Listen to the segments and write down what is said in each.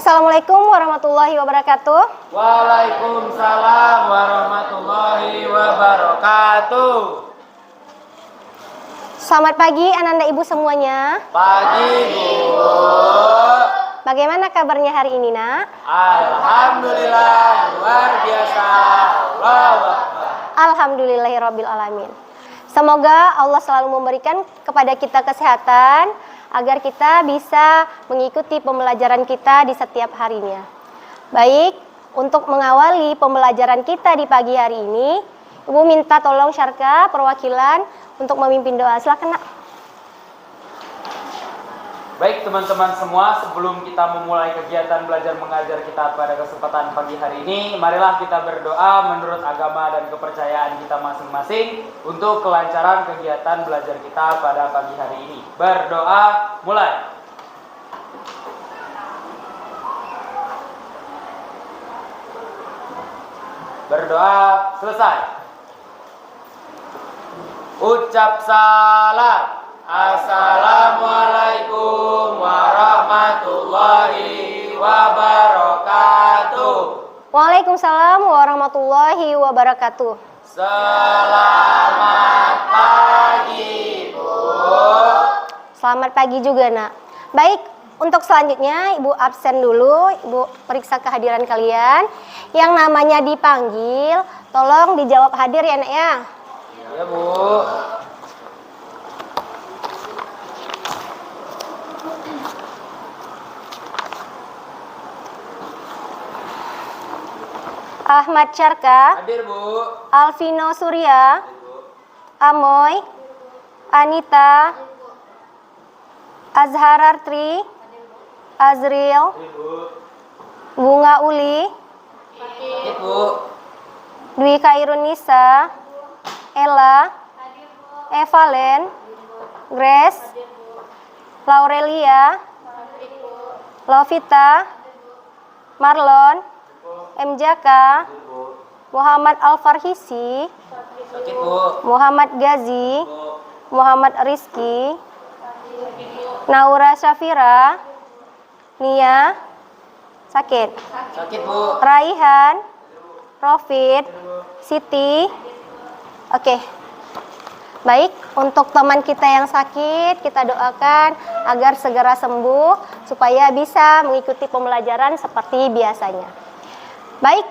Assalamualaikum warahmatullahi wabarakatuh. Waalaikumsalam warahmatullahi wabarakatuh. Selamat pagi Ananda Ibu semuanya. Pagi Bu. Bagaimana kabarnya hari ini, Nak? Alhamdulillah luar biasa. Allahu Akbar. Alhamdulillahirabbil alamin. Semoga Allah selalu memberikan kepada kita kesehatan agar kita bisa mengikuti pembelajaran kita di setiap harinya. Baik, untuk mengawali pembelajaran kita di pagi hari ini, Ibu minta tolong Syarka perwakilan untuk memimpin doa. Silakan, Nak. Baik teman-teman semua, sebelum kita memulai kegiatan belajar mengajar kita pada kesempatan pagi hari ini, marilah kita berdoa menurut agama dan kepercayaan kita masing-masing untuk kelancaran kegiatan belajar kita pada pagi hari ini. Berdoa, mulai. Berdoa, selesai. Ucap salam. Assalamualaikum warahmatullahi wabarakatuh. Waalaikumsalam warahmatullahi wabarakatuh. Selamat pagi, Bu. Selamat pagi juga, Nak. Baik, untuk selanjutnya Ibu absen dulu, Ibu periksa kehadiran kalian. Yang namanya dipanggil, tolong dijawab hadir ya, Nak ya. Ya, Bu. Ahmad Syarka, Hadir, Bu. Alvino Surya, Hadir, Bu. Amoy, Anita, Azhar Artri, Azril, Hadir, Bu. Bunga Uli, Hadir, Bu. Dwi Kairunisa, Ella, Evalen, Grace, Laurelia, Lovita, Marlon, MJaka, Muhammad Al-Farhisi, Sakit, Bu. Muhammad Gazi, Bu. Muhammad Rizki, Naura Syafira, Nia, sakit, Sakit, Bu. Raihan, Rofid, Siti. Oke. Baik, untuk teman kita yang sakit, kita doakan agar segera sembuh supaya bisa mengikuti pembelajaran seperti biasanya. Baik,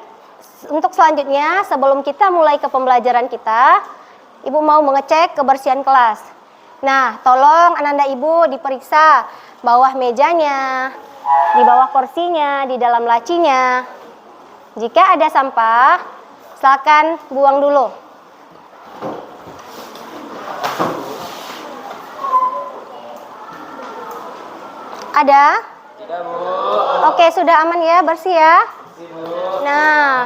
untuk selanjutnya sebelum kita mulai ke pembelajaran kita, Ibu mau mengecek kebersihan kelas. Nah, tolong Ananda Ibu diperiksa bawah mejanya, di bawah kursinya, di dalam lacinya. Jika ada sampah, silakan buang dulu. Ada? Tidak, Bu. Oke, sudah aman ya, bersih ya. Nah,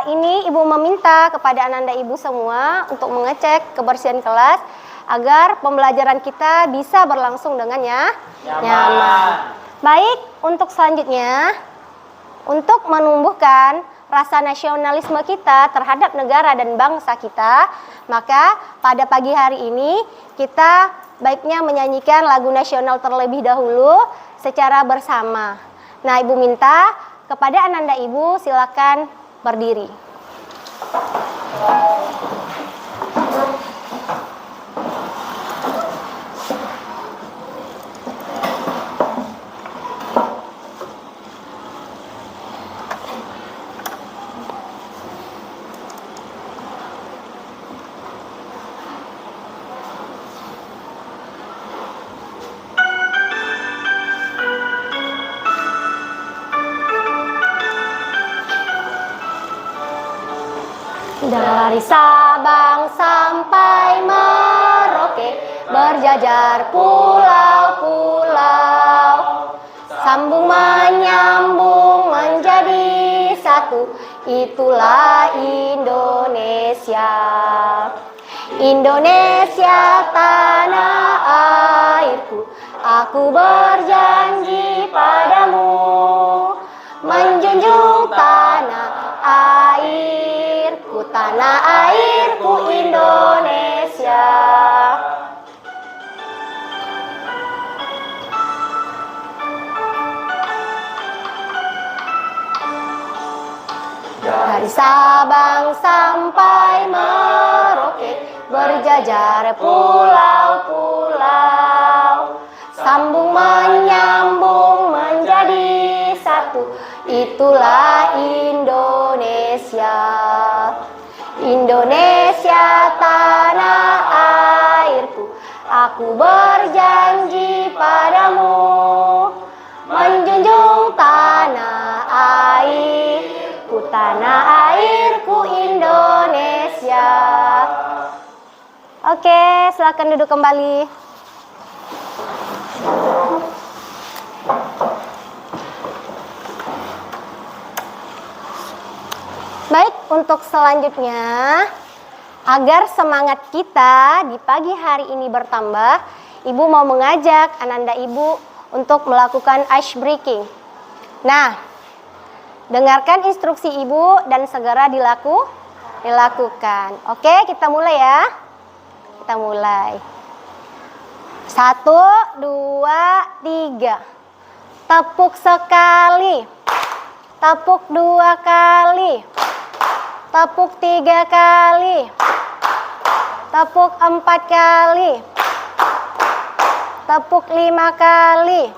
ini Ibu meminta kepada Ananda Ibu semua untuk mengecek kebersihan kelas agar pembelajaran kita bisa berlangsung dengan nyaman. Baik, untuk selanjutnya, untuk menumbuhkan rasa nasionalisme kita terhadap negara dan bangsa kita, maka pada pagi hari ini kita baiknya menyanyikan lagu nasional terlebih dahulu secara bersama. Nah, Ibu minta kepada Ananda Ibu silakan berdiri. Dari Sabang sampai Merauke, berjajar pulau-pulau, sambung menyambung menjadi satu, itulah Indonesia. Indonesia tanah airku, aku berjanji padamu, menjunjung tanah airku, tanah airku Indonesia. Dari Sabang sampai Merauke, berjajar pulau-pulau, sambung menyambung menjadi satu, itulah Indonesia. Indonesia tanah airku, aku berjanji padamu, menjunjung tanah airku Indonesia. Oke, silakan duduk kembali. Baik, untuk selanjutnya, agar semangat kita di pagi hari ini bertambah, Ibu mau mengajak Ananda Ibu untuk melakukan ice breaking. Nah, dengarkan instruksi Ibu dan segera dilakukan. Oke, kita mulai ya. Kita mulai. 1, 2, 3. Tepuk sekali. Tepuk 2 kali. Tepuk 3 kali. Tepuk 4 kali. Tepuk 5 kali.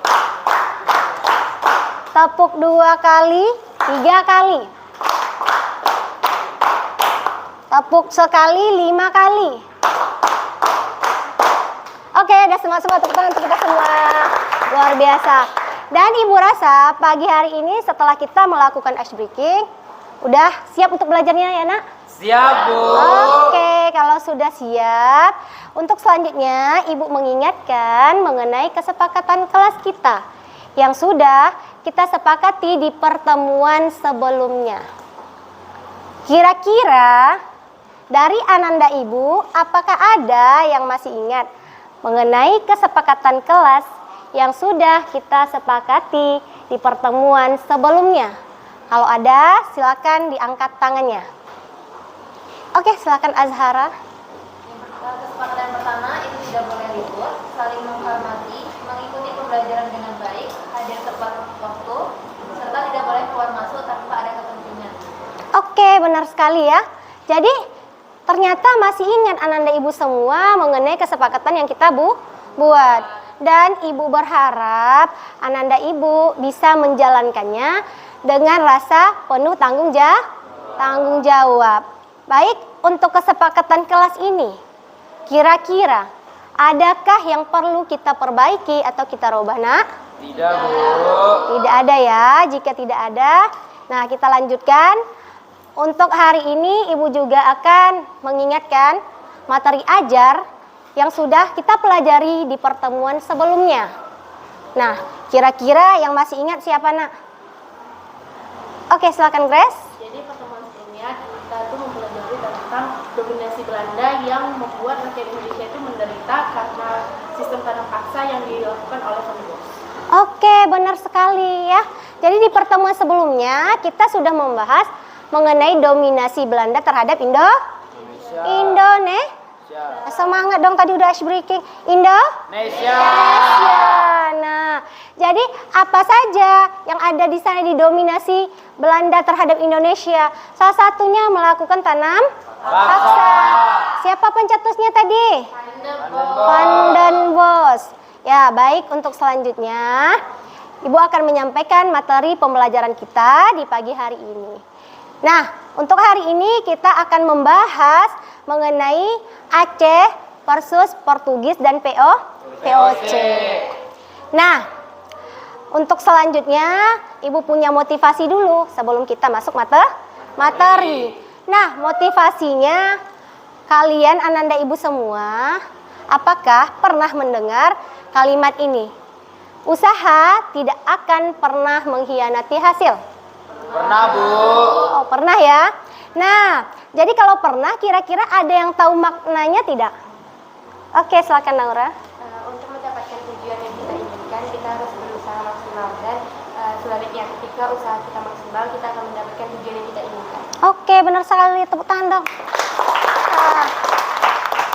Tepuk 2 kali, 3 kali. Tepuk sekali 5 kali. Oke, udah semua tepuk tangan untuk kita semua. Luar biasa. Dan Ibu rasa pagi hari ini setelah kita melakukan ice breaking, udah siap untuk belajarnya ya nak? Siap, Bu. Oke, kalau sudah siap, untuk selanjutnya Ibu mengingatkan mengenai kesepakatan kelas kita yang sudah kita sepakati di pertemuan sebelumnya. Kira-kira dari Ananda Ibu, apakah ada yang masih ingat mengenai kesepakatan kelas yang sudah kita sepakati di pertemuan sebelumnya? Kalau ada, silakan diangkat tangannya. Oke, silakan Azhara. Kesepakatan pertama itu tidak boleh ribut, saling menghormati, mengikuti pembelajaran dengan baik, hadir tepat waktu, serta tidak boleh keluar masuk tanpa ada kepentingan. Oke, benar sekali ya. Jadi ternyata masih ingat Ananda Ibu semua mengenai kesepakatan yang kita buat. Dan Ibu berharap Ananda Ibu bisa menjalankannya dengan rasa penuh tanggung jawab. Baik, untuk kesepakatan kelas ini, kira-kira adakah yang perlu kita perbaiki atau kita rubah, nak? Tidak, Bu. Tidak ada ya. Jika tidak ada, nah kita lanjutkan. Untuk hari ini Ibu juga akan mengingatkan materi ajar yang sudah kita pelajari di pertemuan sebelumnya. Nah, kira-kira yang masih ingat siapa, nak? Oke, silakan Grace. Jadi pertemuan sebelumnya kita tuh mempelajari tentang dominasi Belanda yang membuat rakyat Indonesia itu menderita karena sistem tanam paksa yang dilakukan oleh Pembos. Oke, benar sekali ya. Jadi di pertemuan sebelumnya kita sudah membahas mengenai dominasi Belanda terhadap Indonesia. Semangat dong, tadi udah ice breaking. Indonesia. Nah, jadi apa saja yang ada di sana didominasi Belanda terhadap Indonesia? Salah satunya melakukan tanam paksa. Siapa pencetusnya tadi? Van den Bosch. Ya, baik, untuk selanjutnya Ibu akan menyampaikan materi pembelajaran kita di pagi hari ini. Nah, untuk hari ini kita akan membahas mengenai Aceh versus Portugis dan VOC. Nah, untuk selanjutnya Ibu punya motivasi dulu sebelum kita masuk materi. Nah, motivasinya kalian Ananda Ibu semua, apakah pernah mendengar kalimat ini? Usaha tidak akan pernah mengkhianati hasil. Pernah, Bu. Oh, pernah ya. Nah, jadi kalau pernah kira-kira ada yang tahu maknanya tidak? Oke, silakan Naura. Untuk mendapatkan tujuan yang kita inginkan, kita harus berusaha maksimal dan sebaliknya ketika usaha kita maksimal, kita akan mendapatkan tujuan yang kita inginkan. Oke, benar sekali. Tepuk tangan dong.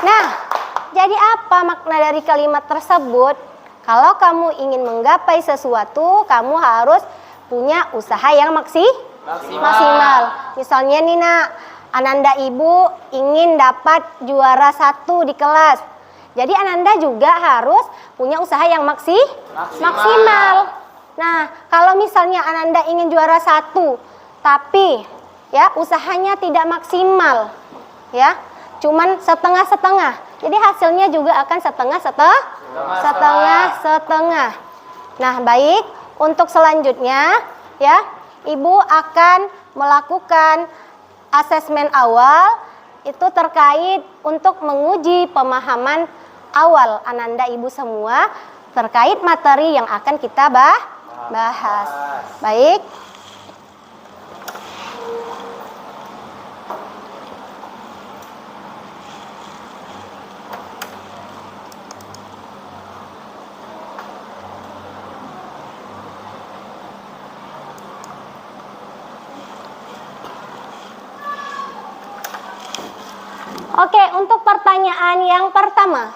Nah, jadi apa makna dari kalimat tersebut? Kalau kamu ingin menggapai sesuatu, kamu harus punya usaha yang maksimal. Misalnya nih nak, Ananda ibu ingin dapat juara 1 di kelas. Jadi Ananda juga harus punya usaha yang maksimal. Nah, kalau misalnya Ananda ingin juara 1, tapi ya usahanya tidak maksimal, ya, cuman setengah-setengah. Jadi hasilnya juga akan setengah-setengah. Nah, baik, untuk selanjutnya ya, Ibu akan melakukan asesmen awal itu terkait untuk menguji pemahaman awal Ananda ibu semua terkait materi yang akan kita bahas. Baik. Oke, untuk pertanyaan yang pertama.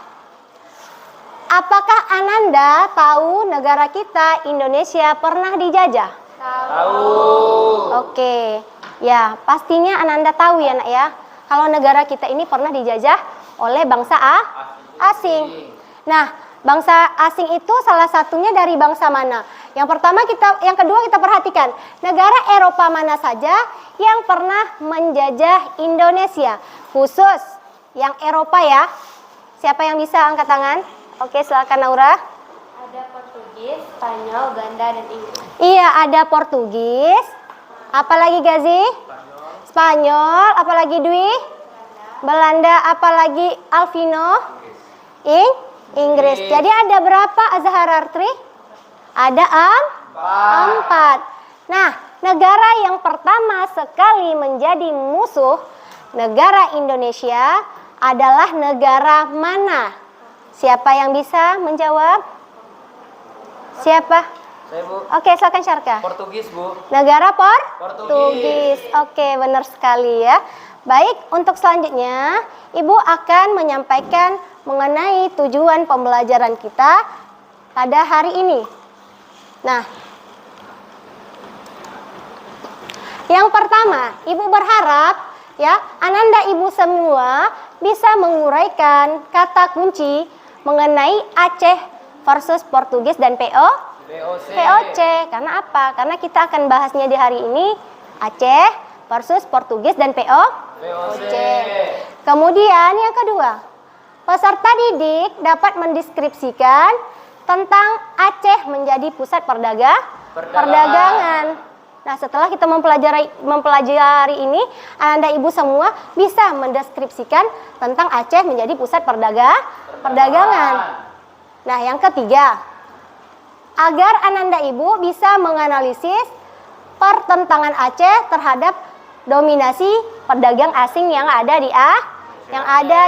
Apakah Ananda tahu negara kita Indonesia pernah dijajah? Tahu. Oke. Ya, pastinya Ananda tahu ya, Nak ya. Kalau negara kita ini pernah dijajah oleh bangsa asing. Nah, bangsa asing itu salah satunya dari bangsa mana? Yang kedua kita perhatikan, negara Eropa mana saja yang pernah menjajah Indonesia? Khusus yang Eropa ya. Siapa yang bisa angkat tangan? Oke, silakan Naura. Ada Portugis, Spanyol, Belanda, dan Inggris. Iya, ada Portugis. Apalagi Gazi? Spanyol. Apalagi Dwi? Belanda. Apalagi Alvino? Inggris. Jadi ada berapa Azhar Artri? Ada 4. Nah, negara yang pertama sekali menjadi musuh negara Indonesia adalah negara mana? Siapa yang bisa menjawab? Siapa? Saya, Bu. Oke, silakan Syarka. Portugis, Bu. Negara Portugis. Oke, benar sekali ya. Baik, untuk selanjutnya Ibu akan menyampaikan mengenai tujuan pembelajaran kita pada hari ini. Nah, yang pertama, Ibu berharap ya, Ananda ibu semua bisa menguraikan kata kunci mengenai Aceh versus Portugis dan POC. Karena apa? Karena kita akan bahasnya di hari ini Aceh versus Portugis dan POC. Kemudian yang kedua, peserta didik dapat mendeskripsikan tentang Aceh menjadi pusat perdagangan. Nah, setelah kita mempelajari ini, Ananda ibu semua bisa mendeskripsikan tentang Aceh menjadi pusat perdagangan. Nah, yang ketiga, agar Ananda ibu bisa menganalisis pertentangan Aceh terhadap dominasi pedagang asing yang ada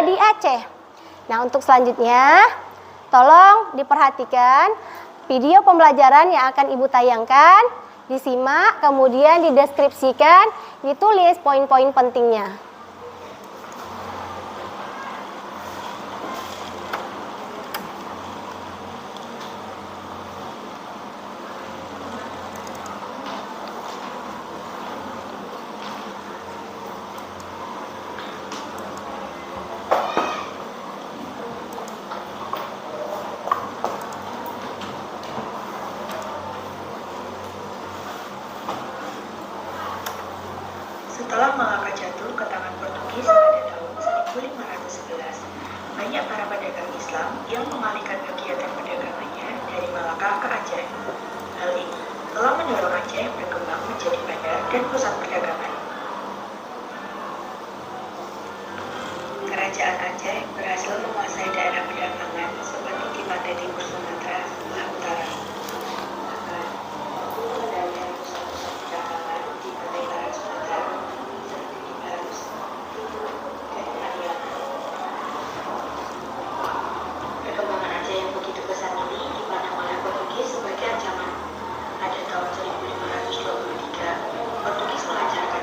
di Aceh. Nah, untuk selanjutnya, tolong diperhatikan video pembelajaran yang akan Ibu tayangkan. Disimak, kemudian dideskripsikan, ditulis poin-poin pentingnya. Setelah Malaka jatuh ke tangan Portugis pada tahun 1511, banyak para pedagang Islam yang mengalihkan kegiatan perdagangannya dari Malaka ke Aceh. Hal ini telah mendorong Aceh berkembang menjadi bandar dan pusat perdagangan. Kerajaan Aceh berhasil menguasai daerah perdagangan seperti di pantai timur Sumatera sebelah utara. Bahkan, mengendalikan pusat-pusat perdagangan di pantai barat Sumatera seperti di Barus, Tidul, dan Mariana. Perkembangan Aceh yang begitu besar ini dipandang oleh Portugis sebagai ancaman. Pada tahun 1523, Portugis melancarkan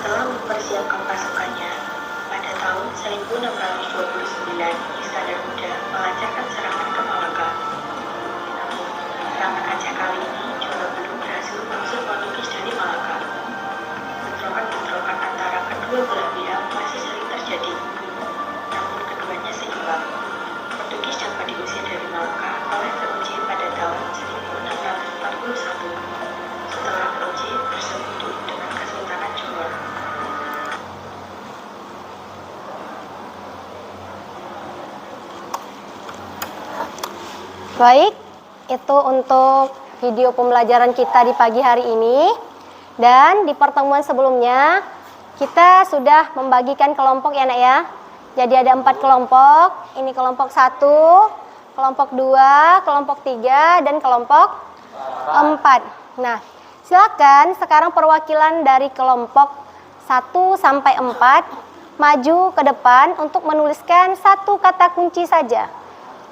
Setelah mempersiapkan pasukannya, pada tahun 1629 Iskandar Muda melancarkan serangan ke Malaka. Namun, serangan Aceh kali ini juga belum berhasil mengusir Portugis dari Malaka. Bentrokan-bentrokan antara kedua belah pihak masih sering terjadi. Namun keduanya seimbang. Portugis dapat diusir dari Malaka oleh Fauji pada tahun 1641 setelah Fauji bersekutu dengan Kesultanan Johor. Baik, itu untuk video pembelajaran kita di pagi hari ini. Dan di pertemuan sebelumnya kita sudah membagikan kelompok ya nak ya. Jadi ada 4 kelompok. Ini kelompok 1, kelompok 2, kelompok 3, dan kelompok 4. Nah, silakan sekarang perwakilan dari kelompok 1 sampai 4 maju ke depan untuk menuliskan satu kata kunci saja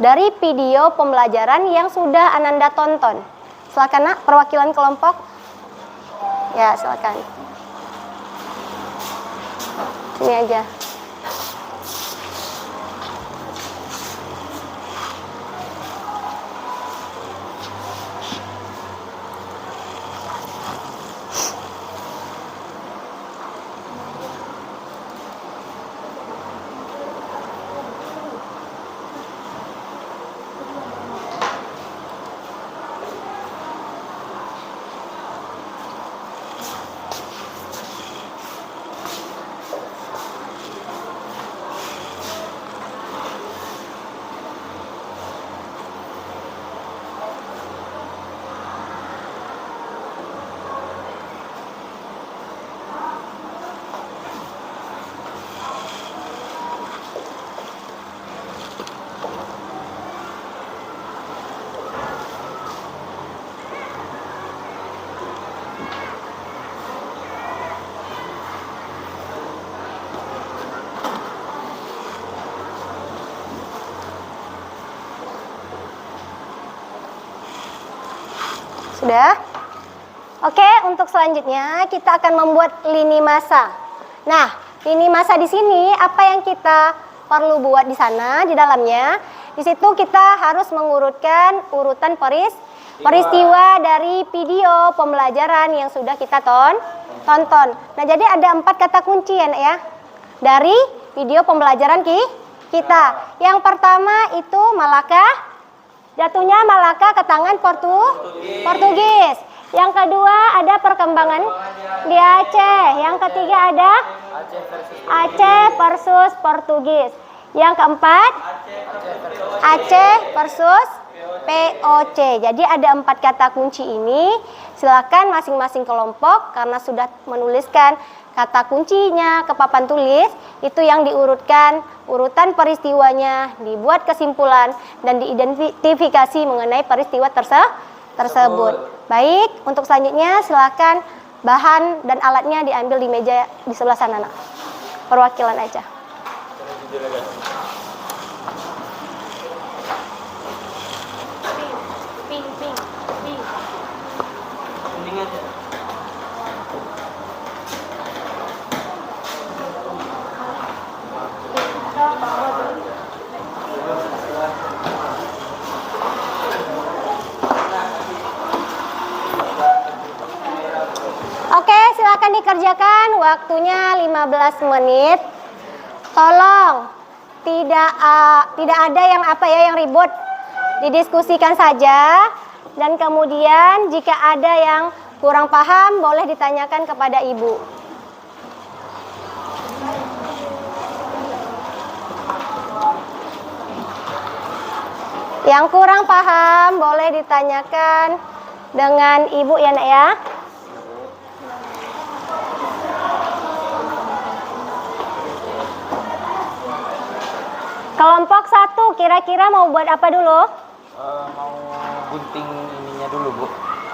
dari video pembelajaran yang sudah Ananda tonton. Silakan nak, perwakilan kelompok. Ya, silakan. Sini aja. Sudah? Oke, untuk selanjutnya kita akan membuat lini masa. Nah, lini masa di sini apa yang kita perlu buat di sana di dalamnya? Di situ kita harus mengurutkan urutan peristiwa dari video pembelajaran yang sudah kita tonton. Nah, jadi ada 4 kata kunci ya, nak ya. Dari video pembelajaran kita. Yang pertama itu Malaka. Jatuhnya Malaka ke tangan Portugis. Yang kedua ada perkembangan di Aceh. Yang ketiga ada Aceh versus Portugis. Yang keempat Aceh versus POC. Jadi ada 4 kata kunci ini. Silakan masing-masing kelompok karena sudah menuliskan kata kuncinya ke papan tulis, itu yang diurutkan, urutan peristiwanya, dibuat kesimpulan dan diidentifikasi mengenai peristiwa tersebut. Baik, untuk selanjutnya silakan bahan dan alatnya diambil di meja di sebelah sana, nak. Perwakilan aja. Ping. Oke, silakan dikerjakan. Waktunya 15 menit. Tolong tidak ada yang yang ribut. Didiskusikan saja dan kemudian jika ada yang kurang paham boleh ditanyakan kepada ibu. Yang kurang paham boleh ditanyakan dengan ibu ya, nak ya. Kelompok 1 kira-kira mau buat apa dulu? Mau gunting ininya dulu, Bu.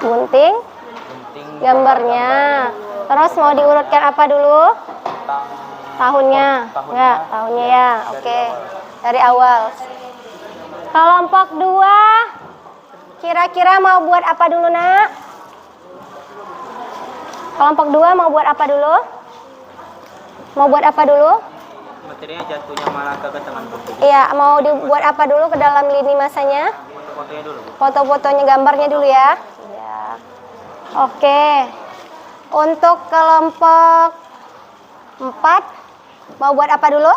Gunting gambarnya. Terus mau diurutkan apa dulu? Tahunnya. Ya, tahunnya ya. Oke. Dari awal. Kelompok 2 kira-kira mau buat apa dulu, nak? Kelompok 2 mau buat apa dulu? Mau buat apa dulu? Materinya jatuhnya Malaka ke tangan Portugis. Iya, mau dibuat apa dulu ke dalam lini masanya? Foto-fotonya dulu. Foto-fotonya, gambarnya dulu ya. Iya. Oke. Untuk kelompok 4, mau buat apa dulu?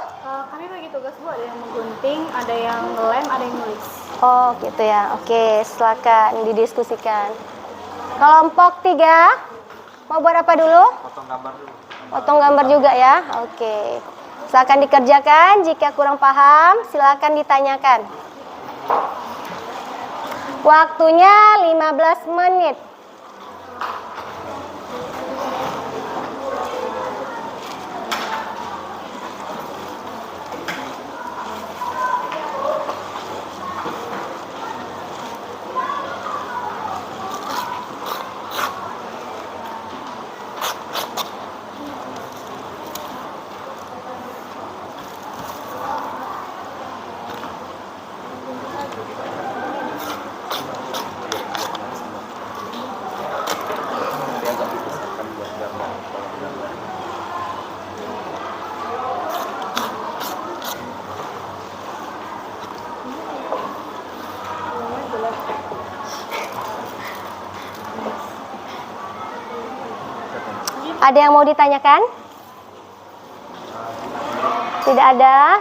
Kami bagi tugas Bu, ada yang menggunting, ada yang ngelem, ada yang nulis. Oh gitu ya. Oke, silakan didiskusikan. Kelompok 3, mau buat apa dulu? Potong gambar dulu. Potong gambar juga ya. Oke. Silakan dikerjakan. Jika kurang paham, silakan ditanyakan. Waktunya 15 menit. Ada yang mau ditanyakan? Tidak ada?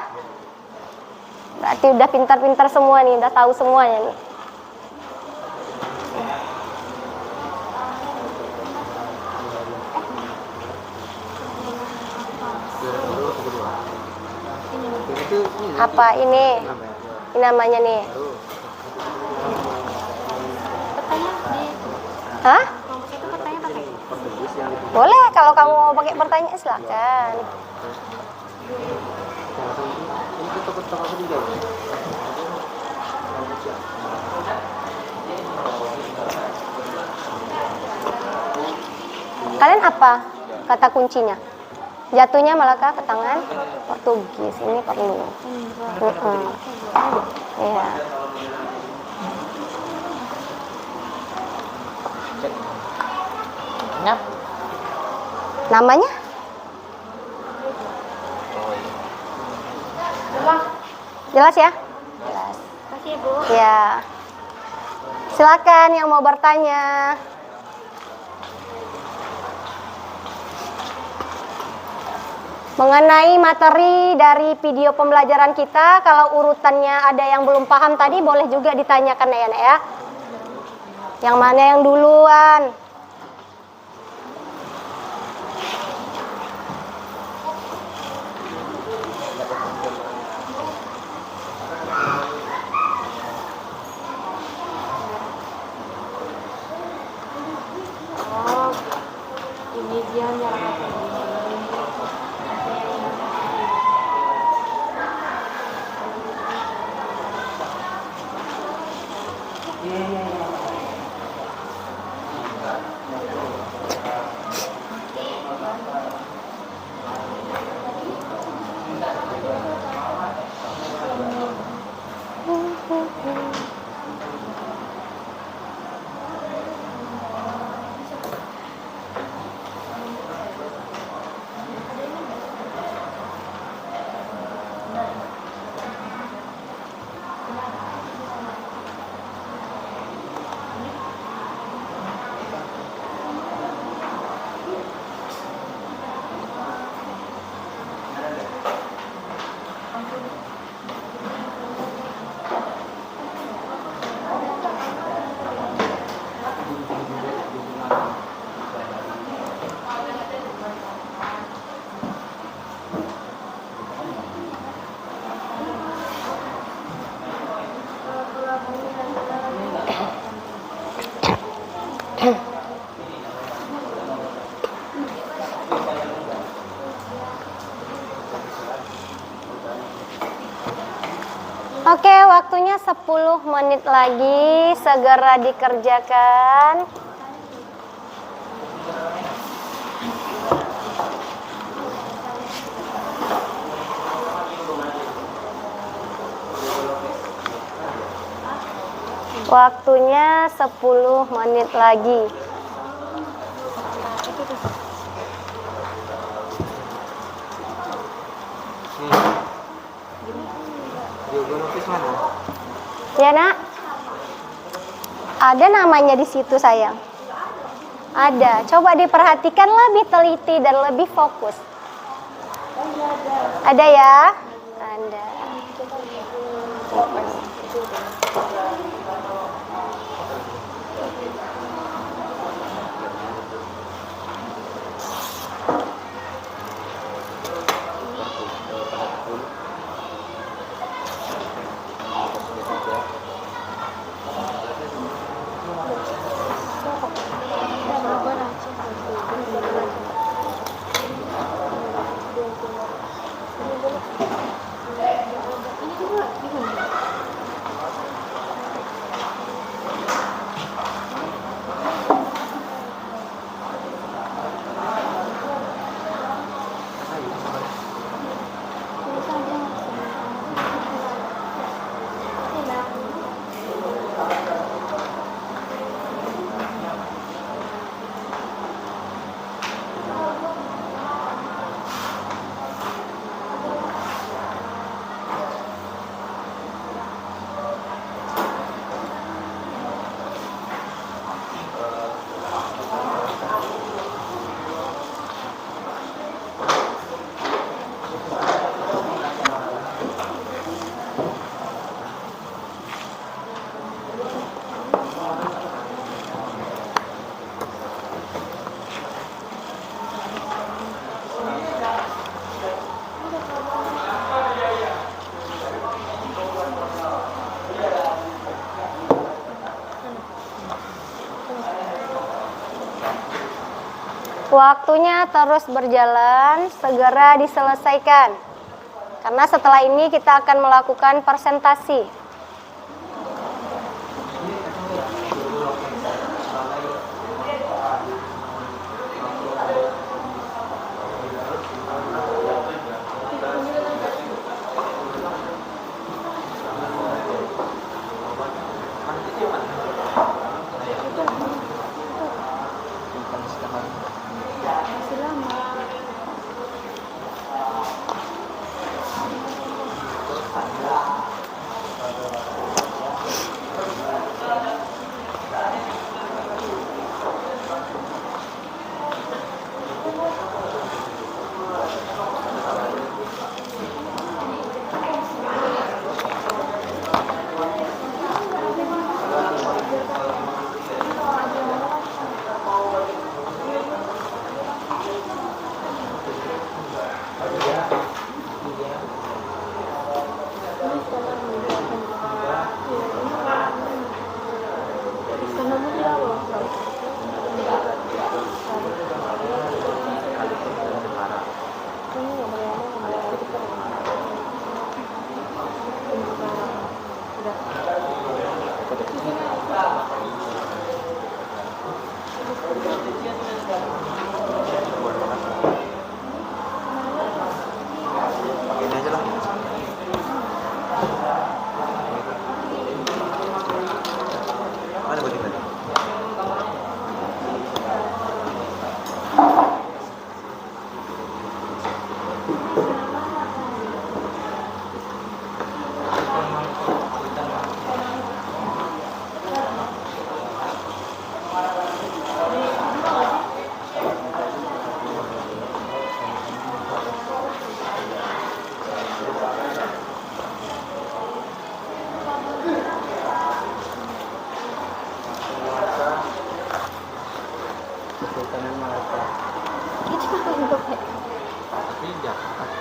Berarti udah pintar-pintar semua nih, udah tahu semuanya nih. Apa ini? Ini namanya nih. Petanya di Hah? kelompok 1 petanya pakai. Boleh, kalau kamu mau pakai pertanyaan silakan. Kalian apa kata kuncinya? Jatuhnya Malaka ke tangan Portugis. Ini perlu. Iya. Namanya? Jelas ya? Jelas. Kasih Bu. Ya. Silakan yang mau bertanya. Mengenai materi dari video pembelajaran kita, kalau urutannya ada yang belum paham tadi, boleh juga ditanyakan ya, Nek ya. Yang mana yang duluan? Oh, ini dia nyarang. Oke, waktunya 10 menit lagi, segera dikerjakan. Waktunya 10 menit lagi. Ya nak? Ada namanya di situ sayang. Ada. Coba diperhatikan lebih teliti dan lebih fokus. Ada ya? Ada. Waktunya terus berjalan, segera diselesaikan. Karena setelah ini kita akan melakukan presentasi.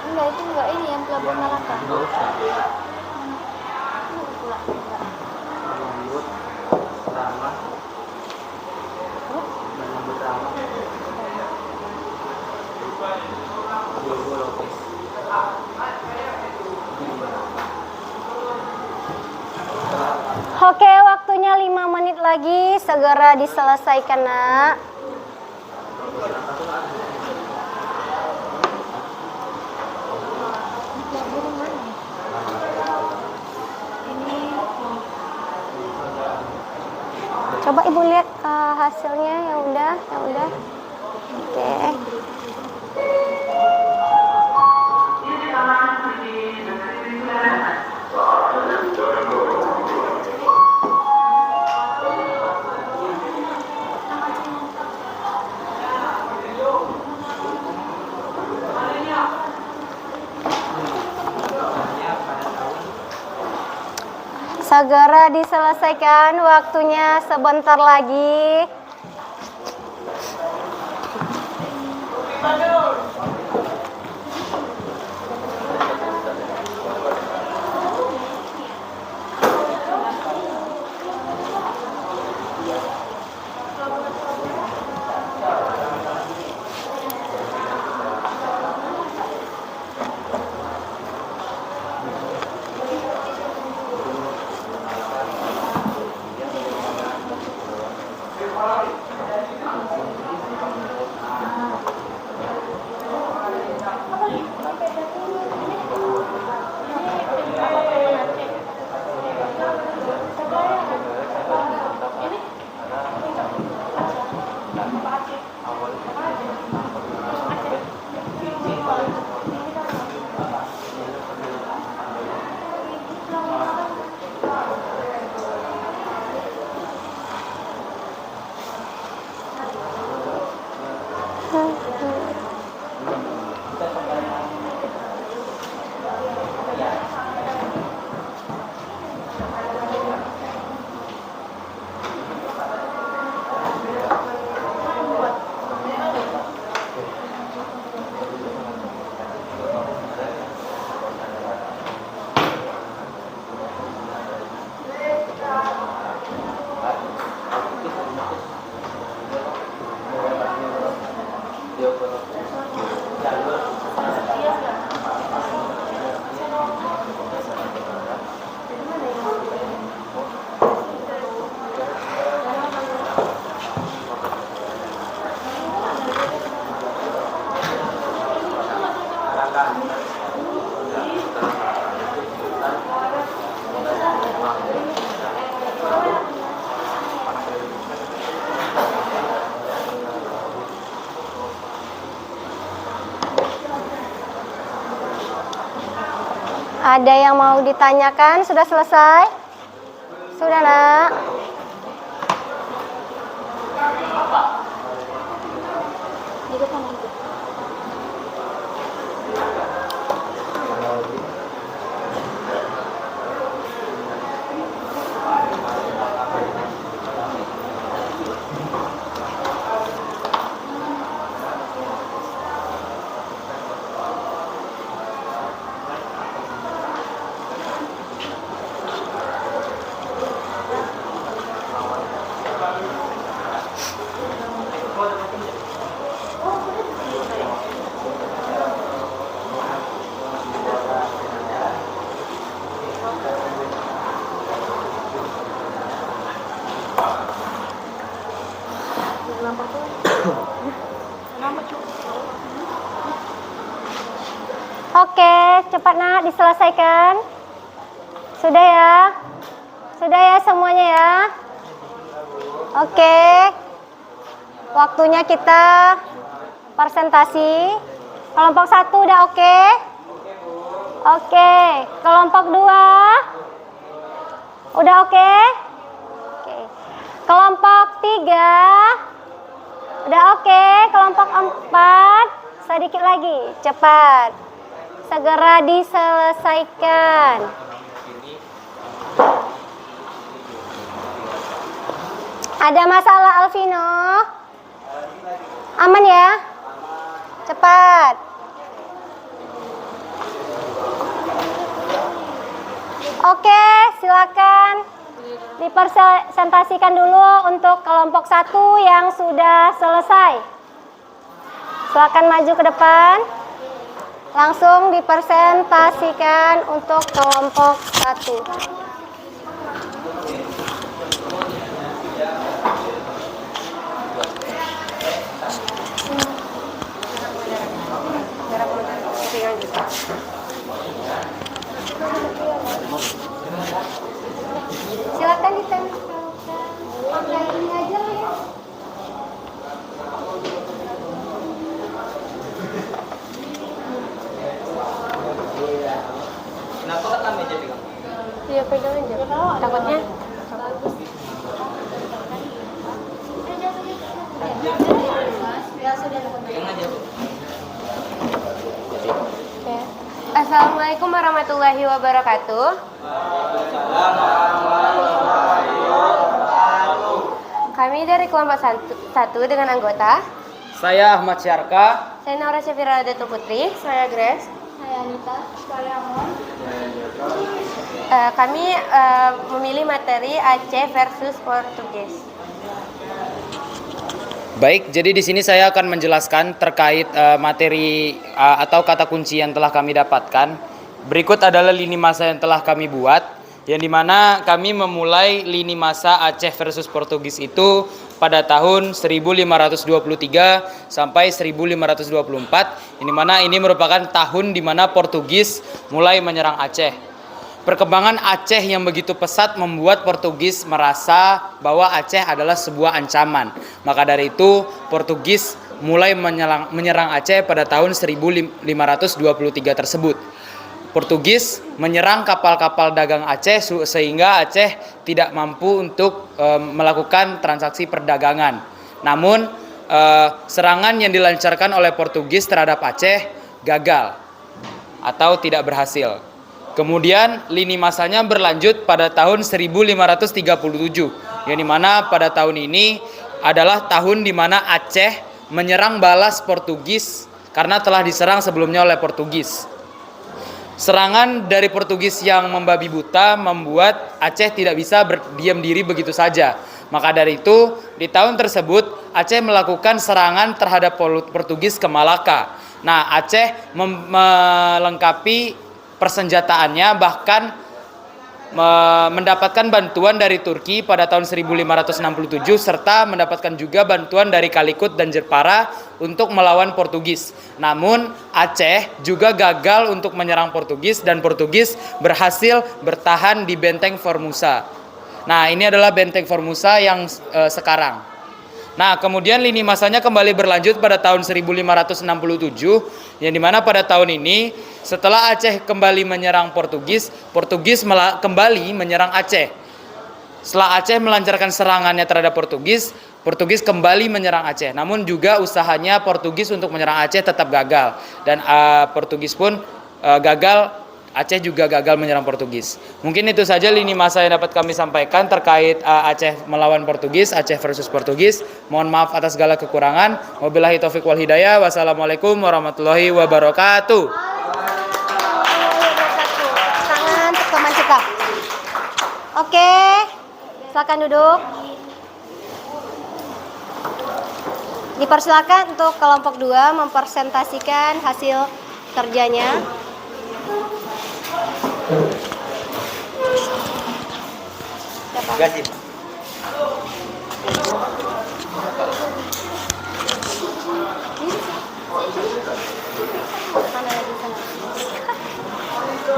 Enggak, itu enggak ini yang pelabuhan Malaka. Oke, waktunya 5 menit lagi, segera diselesaikan nak. Coba ibu lihat hasilnya yang udah. Oke. Segera diselesaikan, waktunya sebentar lagi. Ada yang mau ditanyakan? Sudah selesai? Sudah, Nak? Oke, cepat Nak, diselesaikan. Sudah ya? Sudah ya semuanya ya? Oke. Waktunya kita presentasi. Kelompok 1 udah oke? Oke. Kelompok 2 udah oke? Oke. Kelompok 3 udah oke? Kelompok 4 sedikit lagi, cepat. Segera diselesaikan. Ada masalah Alvino? Aman ya? Cepat. Oke, silakan dipresentasikan dulu untuk kelompok 1 yang sudah selesai. Silakan maju ke depan. Langsung dipresentasikan untuk kelompok 1. Silakan ditempelkan. Pakai ini aja lah ya. Kenapa kan meja pegang? Iya, pegang aja. Takutnya Pegang aja, Bu. Assalamualaikum warahmatullahi wabarakatuh. Kami dari kelompok satu dengan anggota. Saya Ahmad Syarka. Saya Naura Syafira Datul Putri. Saya Grace. Saya Anita. Saya Amon. Kami memilih materi Aceh versus Portugis. Baik, jadi di sini saya akan menjelaskan terkait materi atau kata kunci yang telah kami dapatkan. Berikut adalah lini masa yang telah kami buat, yang dimana kami memulai lini masa Aceh versus Portugis itu pada tahun 1523 sampai 1524, yang dimana ini merupakan tahun dimana Portugis mulai menyerang Aceh. Perkembangan Aceh yang begitu pesat membuat Portugis merasa bahwa Aceh adalah sebuah ancaman. Maka dari itu Portugis mulai menyerang Aceh pada tahun 1523 tersebut. Portugis menyerang kapal-kapal dagang Aceh sehingga Aceh tidak mampu untuk melakukan transaksi perdagangan. Namun serangan yang dilancarkan oleh Portugis terhadap Aceh gagal atau tidak berhasil. Kemudian lini masanya berlanjut pada tahun 1537, yang dimana pada tahun ini adalah tahun dimana Aceh menyerang balas Portugis karena telah diserang sebelumnya oleh Portugis. Serangan dari Portugis yang membabi buta membuat Aceh tidak bisa berdiam diri begitu saja. Maka dari itu, di tahun tersebut Aceh melakukan serangan terhadap Portugis ke Malaka. Nah, Aceh melengkapi persenjataannya, bahkan mendapatkan bantuan dari Turki pada tahun 1567 serta mendapatkan juga bantuan dari Kalikut dan Jepara untuk melawan Portugis. Namun Aceh juga gagal untuk menyerang Portugis dan Portugis berhasil bertahan di Benteng Formosa. Nah, ini adalah Benteng Formosa yang sekarang. Nah, kemudian lini masanya kembali berlanjut pada tahun 1567, yang dimana pada tahun ini setelah Aceh kembali menyerang Portugis, Portugis kembali menyerang Aceh. Setelah Aceh melancarkan serangannya terhadap Portugis, Portugis kembali menyerang Aceh. Namun juga usahanya Portugis untuk menyerang Aceh tetap gagal. Dan Portugis pun gagal, Aceh juga gagal menyerang Portugis. Mungkin itu saja lini masa yang dapat kami sampaikan terkait Aceh melawan Portugis, Aceh versus Portugis. Mohon maaf atas segala kekurangan. Wabillahi taufiq wal hidayah. Wassalamualaikum warahmatullahi wabarakatuh. Tangan untuk teman kita. Oke, silakan duduk. Dipersilakan untuk kelompok 2 mempresentasikan hasil kerjanya. Terima kasih.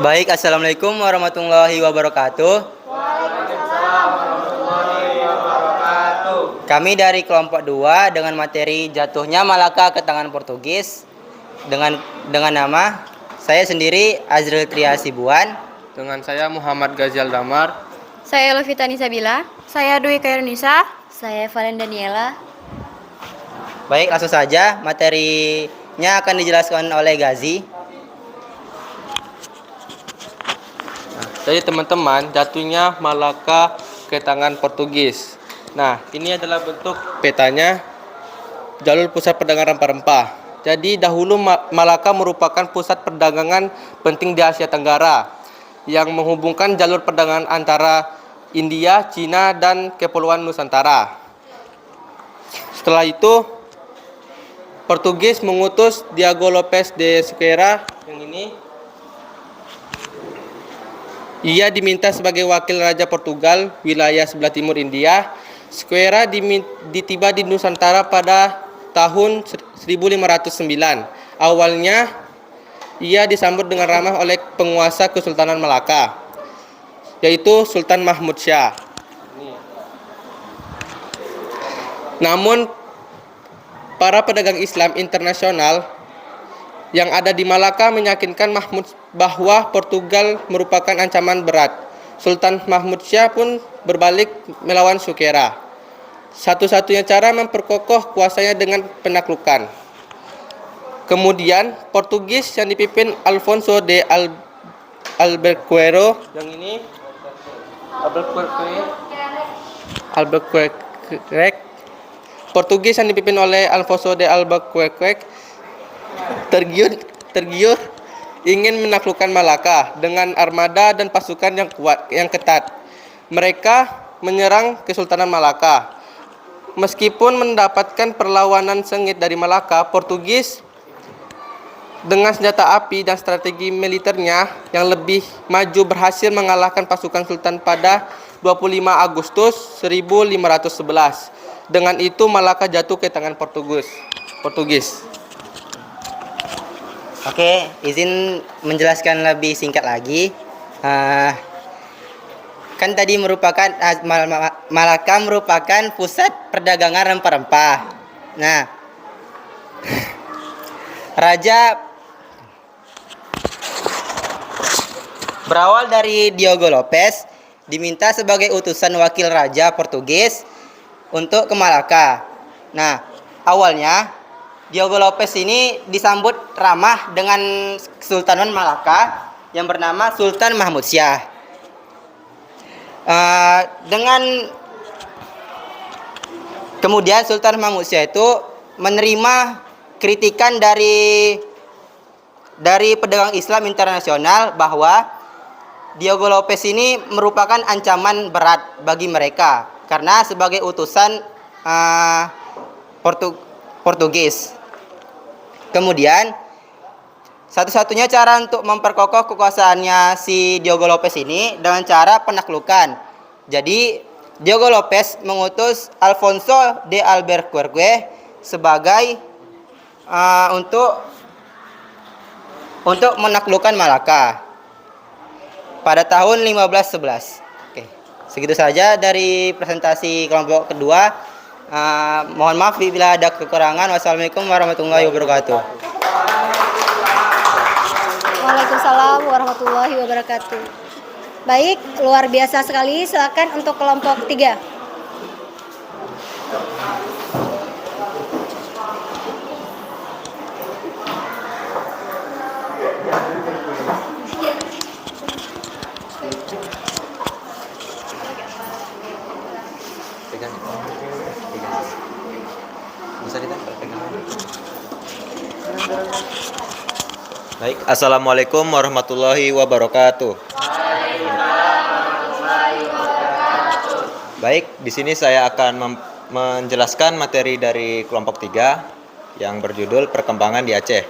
Baik, assalamualaikum warahmatullahi wabarakatuh. Kami dari kelompok 2 dengan materi jatuhnya Malaka ke tangan Portugis dengan nama saya sendiri Azril Tria Sibuan. Dengan saya Muhammad Ghazal Damar. Saya Lovita Nisabila. Saya Dwi Kairunisa. Saya Valen Daniela. Baik, langsung saja materinya akan dijelaskan oleh Gazi. Jadi teman-teman, jatuhnya Malaka ke tangan Portugis. Nah, ini adalah bentuk petanya jalur pusat perdagangan rempah-rempah. Jadi dahulu Malaka merupakan pusat perdagangan penting di Asia Tenggara yang menghubungkan jalur perdagangan antara India, Cina, dan Kepulauan Nusantara. Setelah itu, Portugis mengutus Diego Lopes de Sequeira yang ini. Ia diminta sebagai wakil Raja Portugal wilayah sebelah timur India. Sequeira ditiba di Nusantara pada tahun 1509. Awalnya ia disambut dengan ramah oleh penguasa Kesultanan Malaka, yaitu Sultan Mahmud Syah. Namun para pedagang Islam internasional yang ada di Malaka meyakinkan Mahmud bahwa Portugal merupakan ancaman berat. Sultan Mahmud Syah pun berbalik melawan Sequeira. Satu-satunya cara memperkokoh kuasanya dengan penaklukan. Kemudian Portugis yang dipimpin Alfonso de Albuquerque yang ini Albuquerque, Portugis yang dipimpin oleh Alfonso de Albuquerque tergiur ingin menaklukkan Malaka dengan armada dan pasukan yang kuat, yang ketat. Mereka menyerang Kesultanan Malaka. Meskipun mendapatkan perlawanan sengit dari Malaka, Portugis dengan senjata api dan strategi militernya yang lebih maju berhasil mengalahkan pasukan Sultan pada 25 Agustus 1511. Dengan itu Malaka jatuh ke tangan Portugis. Oke, izin menjelaskan lebih singkat lagi. Kan tadi Malaka merupakan pusat perdagangan rempah-rempah. Nah, Raja berawal dari Diogo Lopes diminta sebagai utusan wakil Raja Portugis untuk ke Malaka. Nah, awalnya Diogo Lopes ini disambut ramah dengan Kesultanan Malaka yang bernama Sultan Mahmud Syah. Kemudian Sultan Mahmud Syah itu menerima kritikan dari pedagang Islam internasional bahwa Diogo Lopes ini merupakan ancaman berat bagi mereka karena sebagai utusan Portugis. Kemudian satu-satunya cara untuk memperkokoh kekuasaannya si Diogo Lopes ini dengan cara penaklukan. Jadi Diogo Lopes mengutus Alfonso de Albuquerque sebagai untuk menaklukkan Malaka pada tahun 1511. Oke, segitu saja dari presentasi kelompok kedua. Mohon maaf bila ada kekurangan. Wassalamualaikum warahmatullahi wabarakatuh. Waalaikumsalam warahmatullahi wabarakatuh. Baik, luar biasa sekali. Silakan untuk kelompok 3. Baik, assalamualaikum warahmatullahi wabarakatuh. Baik, di sini saya akan menjelaskan materi dari kelompok 3 yang berjudul Perkembangan di Aceh.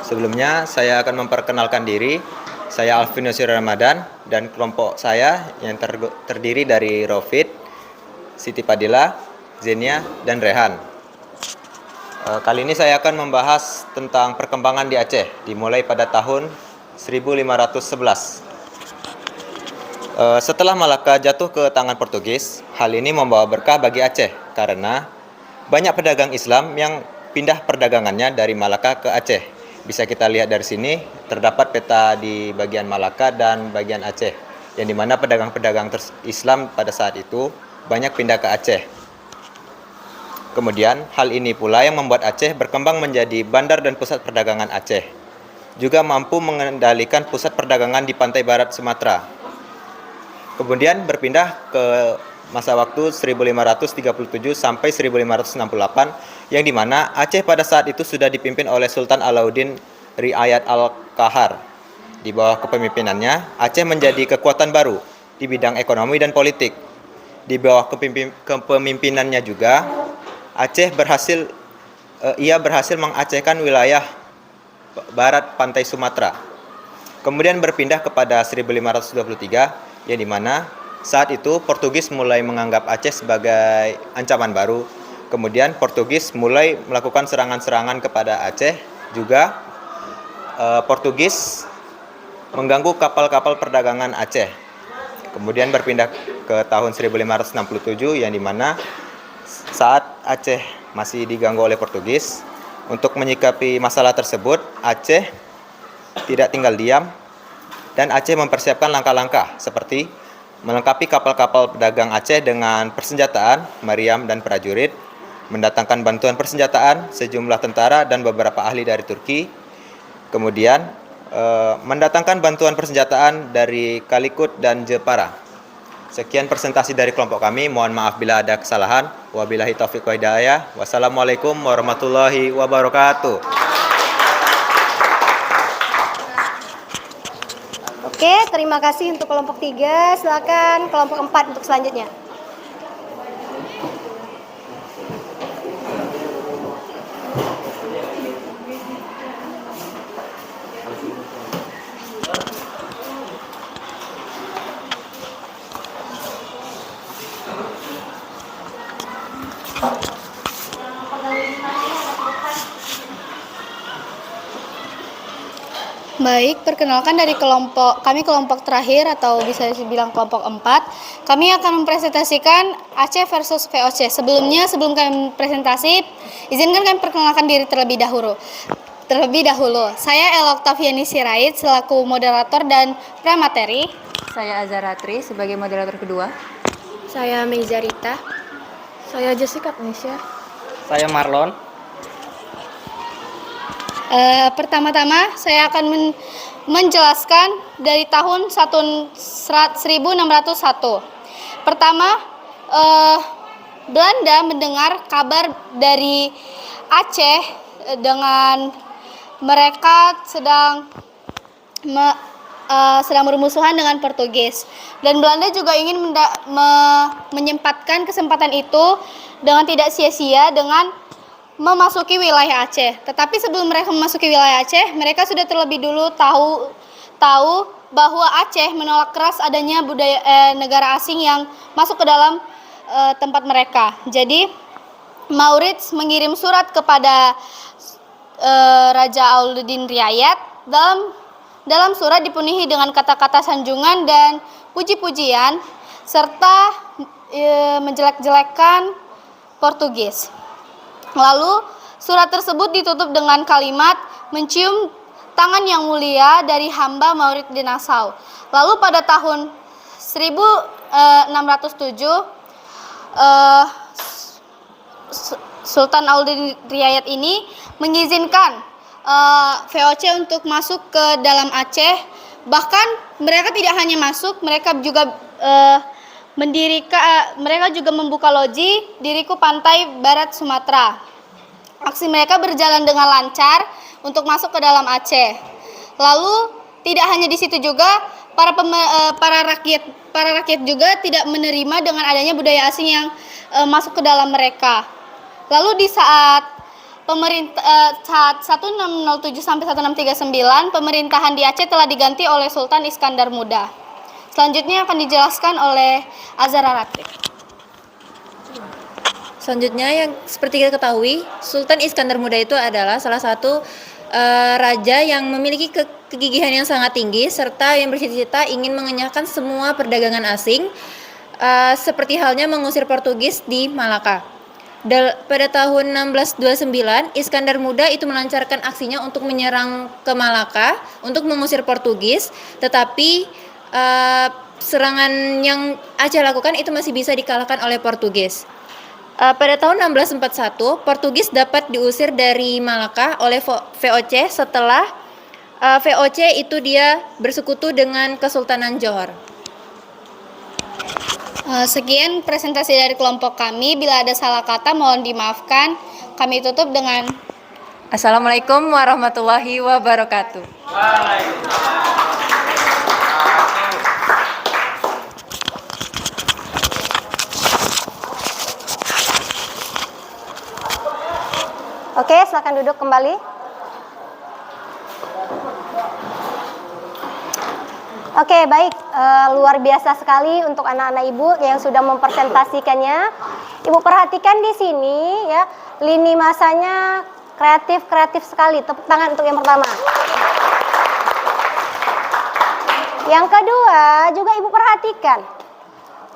Sebelumnya saya akan memperkenalkan diri. Saya Alvin Yusir Ramadan dan kelompok saya yang terdiri dari Rofid, Siti Padilla, Zenia, dan Rehan. Kali ini saya akan membahas tentang perkembangan di Aceh dimulai pada tahun 1511. Setelah Malaka jatuh ke tangan Portugis, hal ini membawa berkah bagi Aceh karena banyak pedagang Islam yang pindah perdagangannya dari Malaka ke Aceh. Bisa kita lihat dari sini, terdapat peta di bagian Malaka dan bagian Aceh, yang dimana pedagang-pedagang Islam pada saat itu banyak pindah ke Aceh. Kemudian, hal ini pula yang membuat Aceh berkembang menjadi bandar dan pusat perdagangan Aceh. Juga mampu mengendalikan pusat perdagangan di pantai barat Sumatera. Kemudian berpindah ke masa waktu 1537 sampai 1568, yang dimana Aceh pada saat itu sudah dipimpin oleh Sultan Alauddin Riayat Al-Qahar. Di bawah kepemimpinannya, Aceh menjadi kekuatan baru di bidang ekonomi dan politik. Di bawah kepemimpinannya juga, Aceh berhasil mengacehkan wilayah barat pantai Sumatera. Kemudian berpindah kepada 1523, yang dimana saat itu Portugis mulai menganggap Aceh sebagai ancaman baru. Kemudian Portugis mulai melakukan serangan-serangan kepada Aceh. Juga Portugis mengganggu kapal-kapal perdagangan Aceh. Kemudian berpindah ke tahun 1567, yang dimana saat Aceh masih diganggu oleh Portugis. Untuk menyikapi masalah tersebut, Aceh tidak tinggal diam dan Aceh mempersiapkan langkah-langkah seperti melengkapi kapal-kapal pedagang Aceh dengan persenjataan, meriam, dan prajurit, mendatangkan bantuan persenjataan, sejumlah tentara dan beberapa ahli dari Turki. Kemudian mendatangkan bantuan persenjataan dari Kalikut dan Jepara. Sekian presentasi dari kelompok kami. Mohon maaf bila ada kesalahan. Wabillahi taufiq wa hidayah. Wassalamualaikum warahmatullahi wabarakatuh. Oke, terima kasih untuk kelompok 3. Silakan kelompok 4 untuk selanjutnya. Baik, perkenalkan dari kelompok terakhir atau bisa dibilang kelompok 4. Kami akan mempresentasikan Aceh versus VOC. Sebelum kami presentasi, izinkan kami perkenalkan diri terlebih dahulu. Saya El Oktaviani Sirait selaku moderator dan pramateri. Saya Azaratri sebagai moderator kedua. Saya Meizarita. Saya Jessica Agnesia. Saya Marlon. Pertama-tama saya akan menjelaskan dari tahun 1601. Pertama, Belanda mendengar kabar dari Aceh dengan mereka sedang bermusuhan dengan Portugis, dan Belanda juga ingin menyempatkan kesempatan itu dengan tidak sia-sia dengan memasuki wilayah Aceh. Tetapi sebelum mereka memasuki wilayah Aceh, mereka sudah terlebih dulu tahu bahwa Aceh menolak keras adanya negara asing yang masuk ke dalam tempat mereka. Jadi Maurits mengirim surat kepada Raja Auleddin Riayat. Dalam surat dipenuhi dengan kata-kata sanjungan dan puji-pujian serta menjelek-jelekan Portugis. Lalu surat tersebut ditutup dengan kalimat mencium tangan yang mulia dari hamba Maurits de Nassau. Lalu pada tahun 1607 Sultan Auleddin Riayat ini mengizinkan VOC untuk masuk ke dalam Aceh. Bahkan mereka tidak hanya masuk, mereka juga mereka juga membuka loji di Riku Pantai Barat Sumatera. Aksi mereka berjalan dengan lancar untuk masuk ke dalam Aceh. Lalu tidak hanya di situ juga, para rakyat juga tidak menerima dengan adanya budaya asing yang masuk ke dalam mereka. Lalu di saat 1607 sampai 1639 pemerintahan di Aceh telah diganti oleh Sultan Iskandar Muda. Selanjutnya akan dijelaskan oleh Azaratri. Selanjutnya yang seperti kita ketahui, Sultan Iskandar Muda itu adalah salah satu raja yang memiliki kegigihan yang sangat tinggi serta yang bercita-cita ingin mengenyahkan semua perdagangan asing, seperti halnya mengusir Portugis di Malaka. Pada tahun 1629, Iskandar Muda itu melancarkan aksinya untuk menyerang ke Malaka untuk mengusir Portugis, tetapi serangan yang Aceh lakukan itu masih bisa dikalahkan oleh Portugis. Pada tahun 1641, Portugis dapat diusir dari Malaka oleh VOC setelah VOC itu dia bersekutu dengan Kesultanan Johor. Sekian presentasi dari kelompok kami. Bila ada salah kata mohon dimaafkan. Kami tutup dengan Assalamualaikum warahmatullahi wabarakatuh. Oke, silakan duduk kembali. Oke, baik. Luar biasa sekali untuk anak-anak ibu yang sudah mempresentasikannya. Ibu perhatikan di sini ya, lini masanya kreatif sekali. Tepuk tangan untuk yang pertama. Yang kedua, juga ibu perhatikan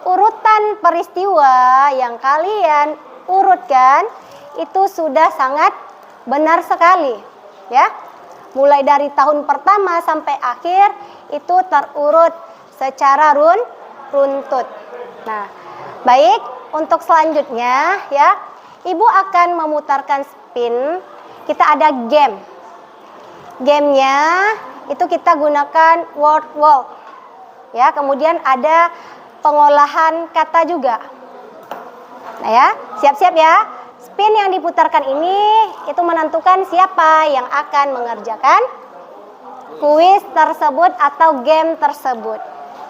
urutan peristiwa yang kalian urutkan itu sudah sangat benar sekali, ya. Mulai dari tahun pertama sampai akhir itu terurut secara runtut. Nah, baik, untuk selanjutnya ya, Ibu akan memutarkan spin. Kita ada game. Gamenya itu kita gunakan word walk. Ya, kemudian ada pengolahan kata juga. Nah ya, siap-siap ya. Spin yang diputarkan ini itu menentukan siapa yang akan mengerjakan kuis tersebut atau game tersebut.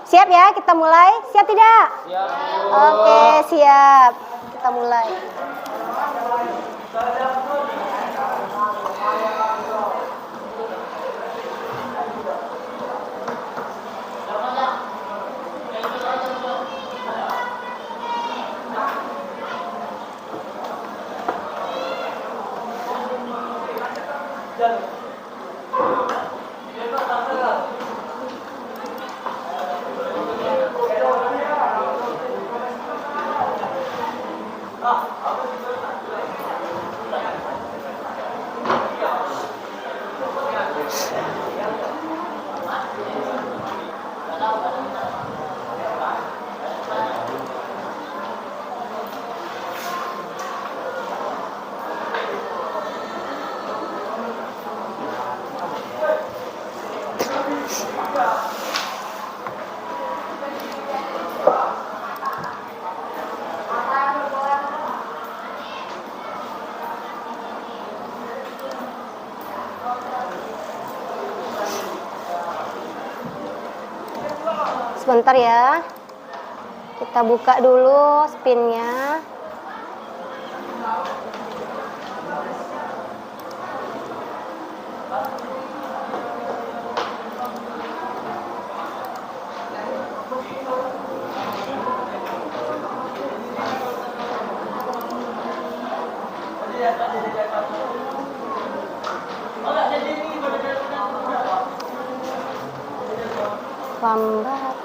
Siap ya, kita mulai? Siap tidak? Siap. Oke, siap. Kita mulai. Sebentar ya. Kita buka dulu spinnya. Lambat.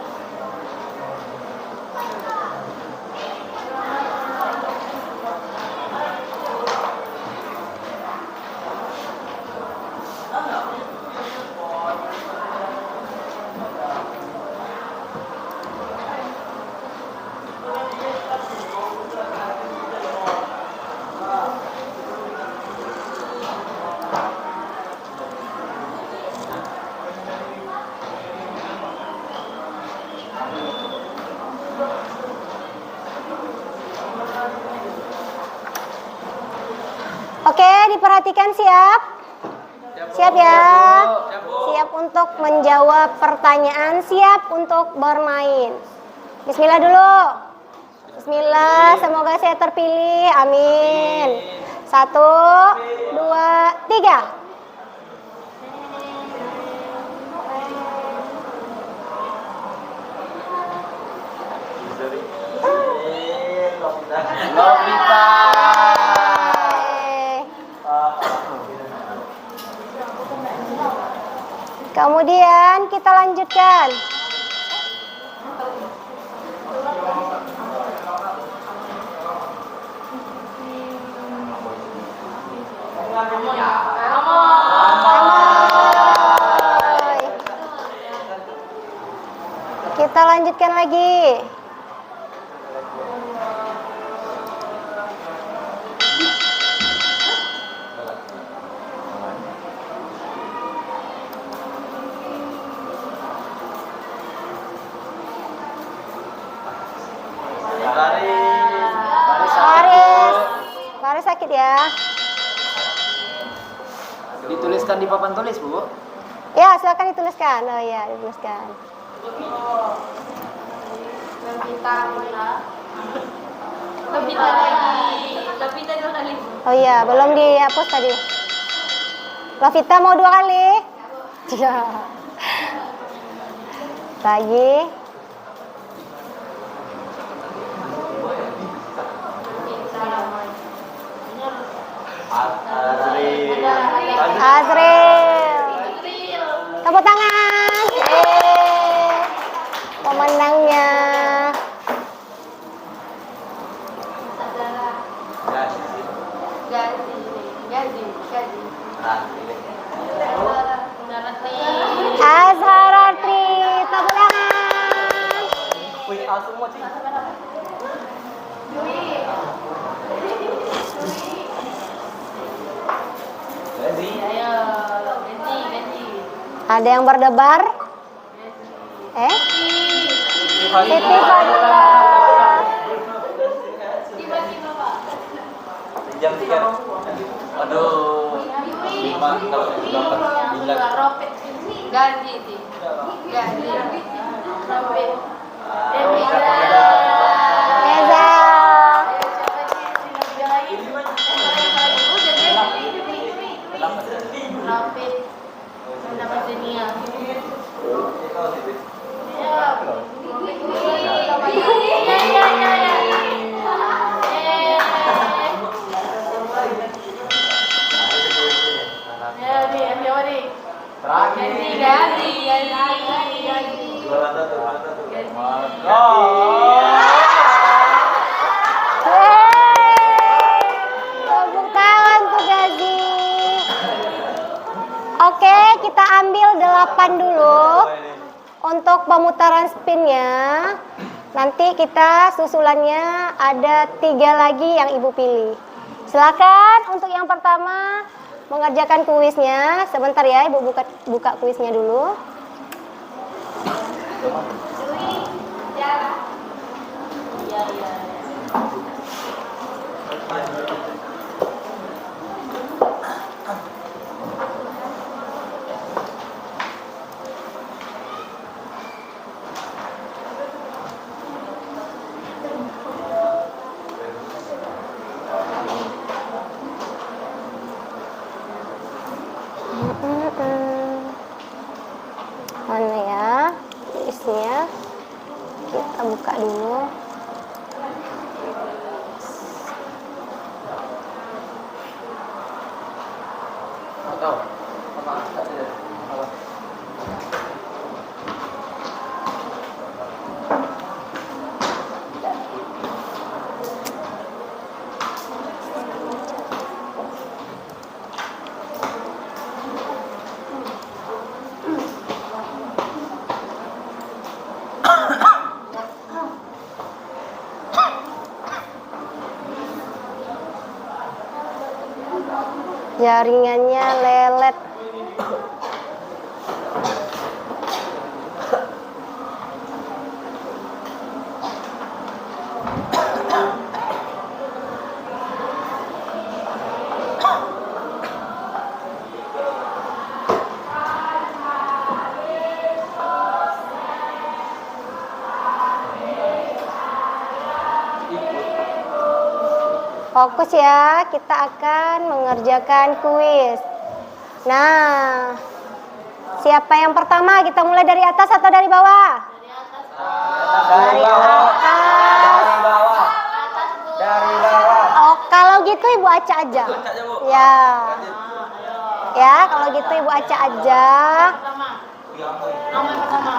Oke, diperhatikan siap? Siap ya? Siap untuk menjawab pertanyaan, siap untuk bermain. Bismillah dulu. Bismillah, semoga saya terpilih. Amin. 1, 2, 3. Lovita. Kemudian kita lanjutkan. Amoy. Kita lanjutkan lagi. Baris sakit ya. Dituliskan di papan tulis, Bu. Ya, silakan dituliskan. Oh iya, dituliskan. Oh iya, belum dihapus tadi. Lovita mau 2 kali? Iya. Lagi. Azril. Tepuk tangan. Pemenangnya. Azhar Artri. Tepuk tangan. Ada yang berdebar? Siti Fadila. Jam 3. Aduh. 5 kalau dapat bilang. Ganti sih. Ganti. Robin. Reza. Robin. Nama dunia. Tepuk tangan untuk Gazi. Oke, kita ambil 8 dulu untuk pemutaran spinnya. Nanti kita susulannya ada 3 lagi yang ibu pilih. Silakan untuk yang pertama mengerjakan kuisnya. Sebentar ya, ibu buka kuisnya dulu. Mana ya kuisnya? Kita buka dulu. Jaringannya lelet. Fokus ya, kita akan mengerjakan kuis. Nah, siapa yang pertama? Kita mulai dari atas atau dari bawah? Dari atas. Dari bawah. Oh, kalau gitu Ibu Aca aja. Ya. Ya, kalau gitu Ibu Aca aja. Nama pertama.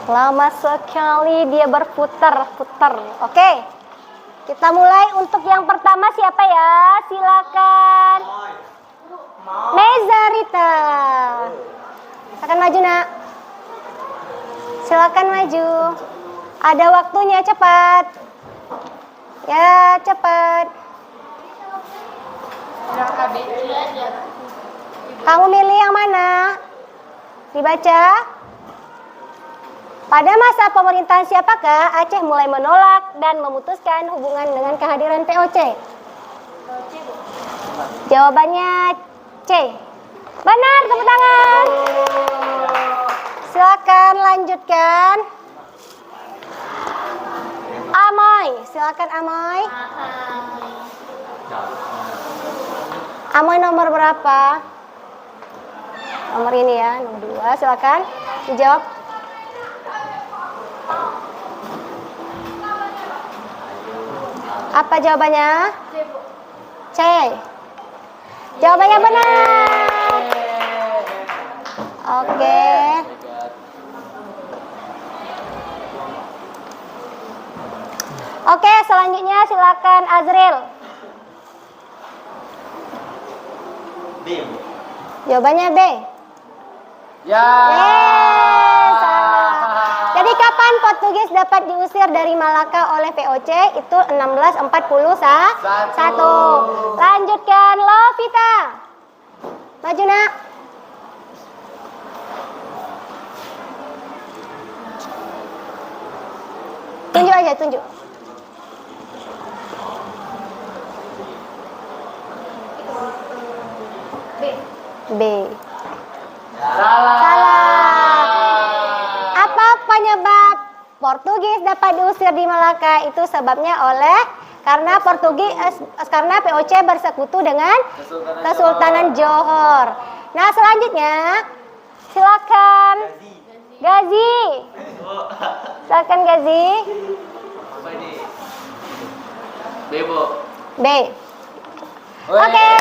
Lama sekali dia berputar-putar. Oke. Kita mulai untuk yang pertama siapa ya? Silakan. Mezarita. Silakan maju, Nak. Silakan maju. Ada waktunya, cepat. Ya, cepat. Kamu milih yang mana? Dibaca. Pada masa pemerintahan siapakah Aceh mulai menolak dan memutuskan hubungan dengan kehadiran POC? Jawabannya C. Benar, tepuk tangan. Silakan lanjutkan. Amoy, silakan Amoy. Amoy nomor berapa? Nomor ini ya, nomor 2. Silakan dijawab. Apa jawabannya? C. Jawabannya benar. Oke. Oke, selanjutnya silakan Azril. B. Jawabannya B. Ya. Salah. Jadi kapan Portugis dapat diusir dari Malaka oleh VOC? Itu 1641. Lanjutkan Lovita. Maju nak. Tunjuk aja, tunjuk. B. Salah. Apa penyebab Portugis dapat diusir di Malaka? Itu sebabnya karena karena VOC bersekutu dengan Kesultanan Johor. Nah, selanjutnya silakan Gazi. Silakan Gazi. Bebo. B. Oke.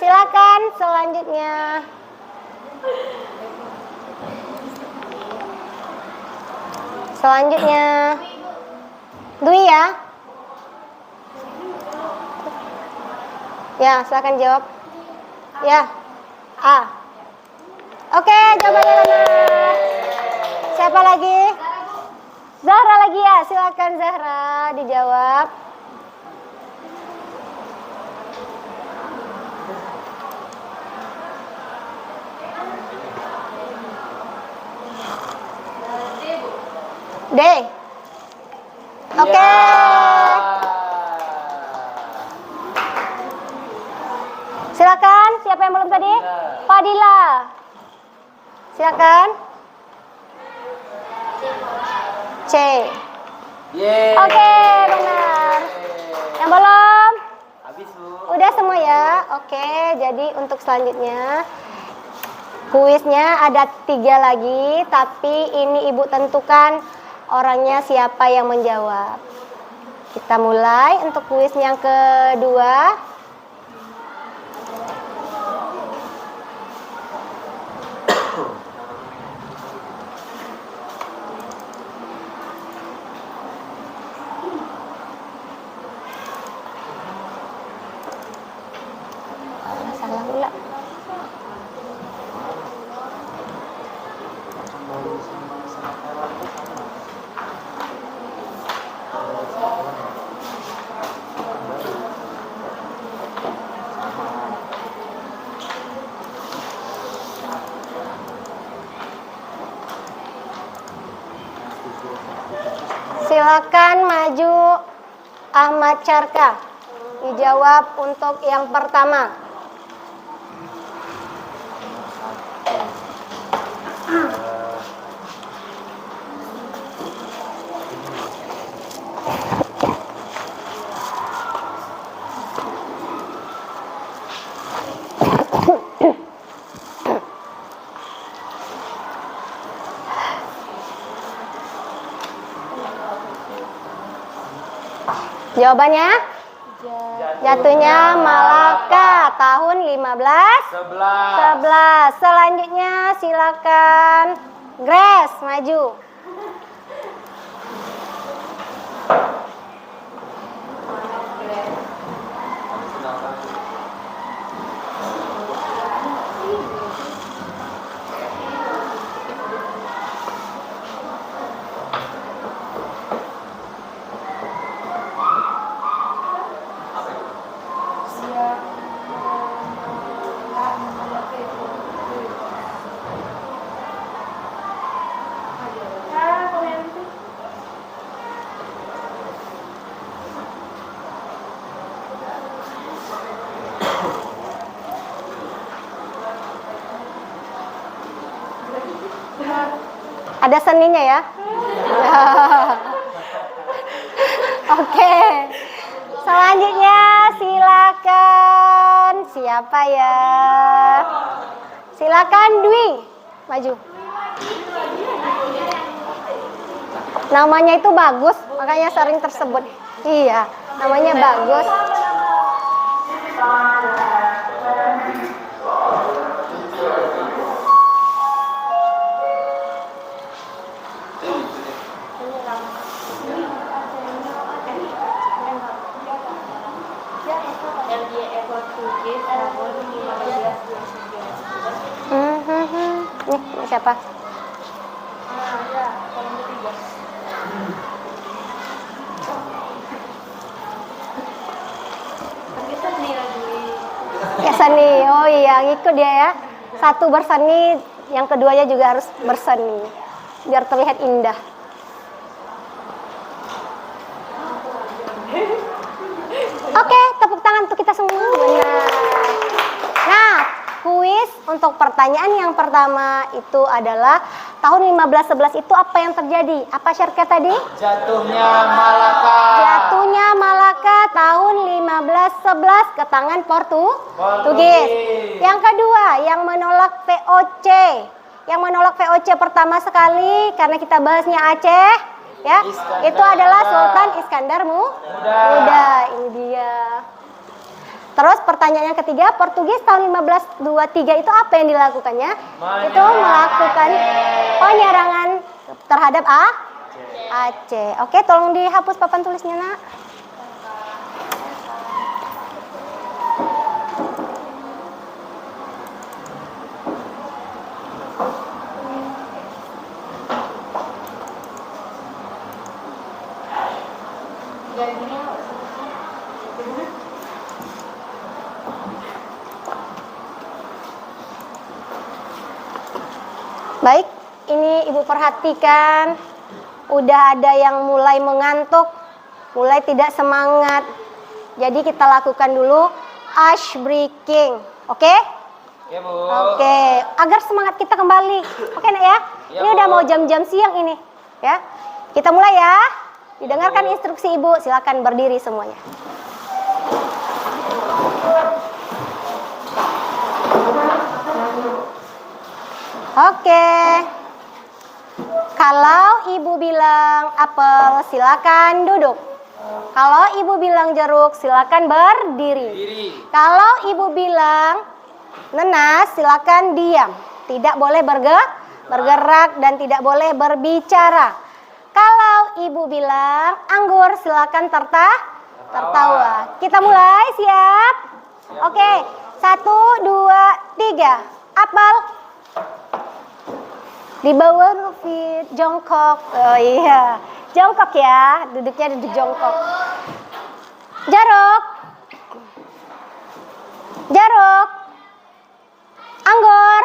Silakan selanjutnya. Selanjutnya Dwi ya. Ya, silakan jawab. Ya. A. Oke, jawabannya benar. Siapa lagi? Zahra lagi ya. Silakan Zahra dijawab. D. Oke. Silakan, siapa yang belum tadi? Fadila. Silakan. C. Yeay. Oke, benar. Yang belum? Habis, Bu. Udah semua ya? Oke, jadi untuk selanjutnya kuisnya ada 3 lagi, tapi ini Ibu tentukan orangnya siapa yang menjawab. Kita mulai untuk kuis yang kedua. Salah pula. Silakan maju Ahmad Carka. Dijawab untuk yang pertama. Jawabannya? Jatuhnya Malaka tahun 1511. Selanjutnya silakan Grace maju. Ada seninya ya. Oke. Selanjutnya silakan siapa ya? Silakan Dwi maju. Namanya itu bagus, makanya sering tersebut. Iya, namanya bagus. Nih, siapa? Ya seni, oh iya ngikut dia ya. Satu berseni, yang keduanya juga harus berseni. Biar terlihat indah. Oke, tepuk tangan untuk kita semua. Benar. Nah, kuis untuk pertanyaan yang pertama itu adalah tahun 1511 itu apa yang terjadi? Apa Syarka tadi? Jatuhnya Malaka. Jatuhnya Malaka tahun 1511 ke tangan Portugis. Yang kedua, yang menolak VOC. Yang menolak VOC pertama sekali karena kita bahasnya Aceh, ya. Itu adalah Sultan Iskandar Muda. Ini dia. Terus pertanyaan yang ketiga, Portugis tahun 1523 itu apa yang dilakukannya? Itu melakukan penyerangan terhadap Aceh. Oke, tolong dihapus papan tulisnya, Nak. Baik, ini Ibu perhatikan, udah ada yang mulai mengantuk, mulai tidak semangat. Jadi kita lakukan dulu ice breaking, oke? Ya, Bu. Oke, agar semangat kita kembali. Oke, Nak ya? Ya, Ini udah Bu. mau jam-jam siang ini, ya. Kita mulai ya. Didengarkan instruksi Ibu, silakan berdiri semuanya. Oke. Kalau Ibu bilang apel, silakan duduk. Kalau Ibu bilang jeruk, silakan berdiri. Kalau Ibu bilang nenas, silakan diam. Tidak boleh bergerak dan tidak boleh berbicara. Kalau Ibu bilang anggur, silakan tertawa. Kita mulai, siap? Oke, 1, 2, 3. Apel. Di bawah fit jongkok. Oh iya, jongkok ya, duduknya duduk jongkok. Jeruk. Jeruk. Anggur.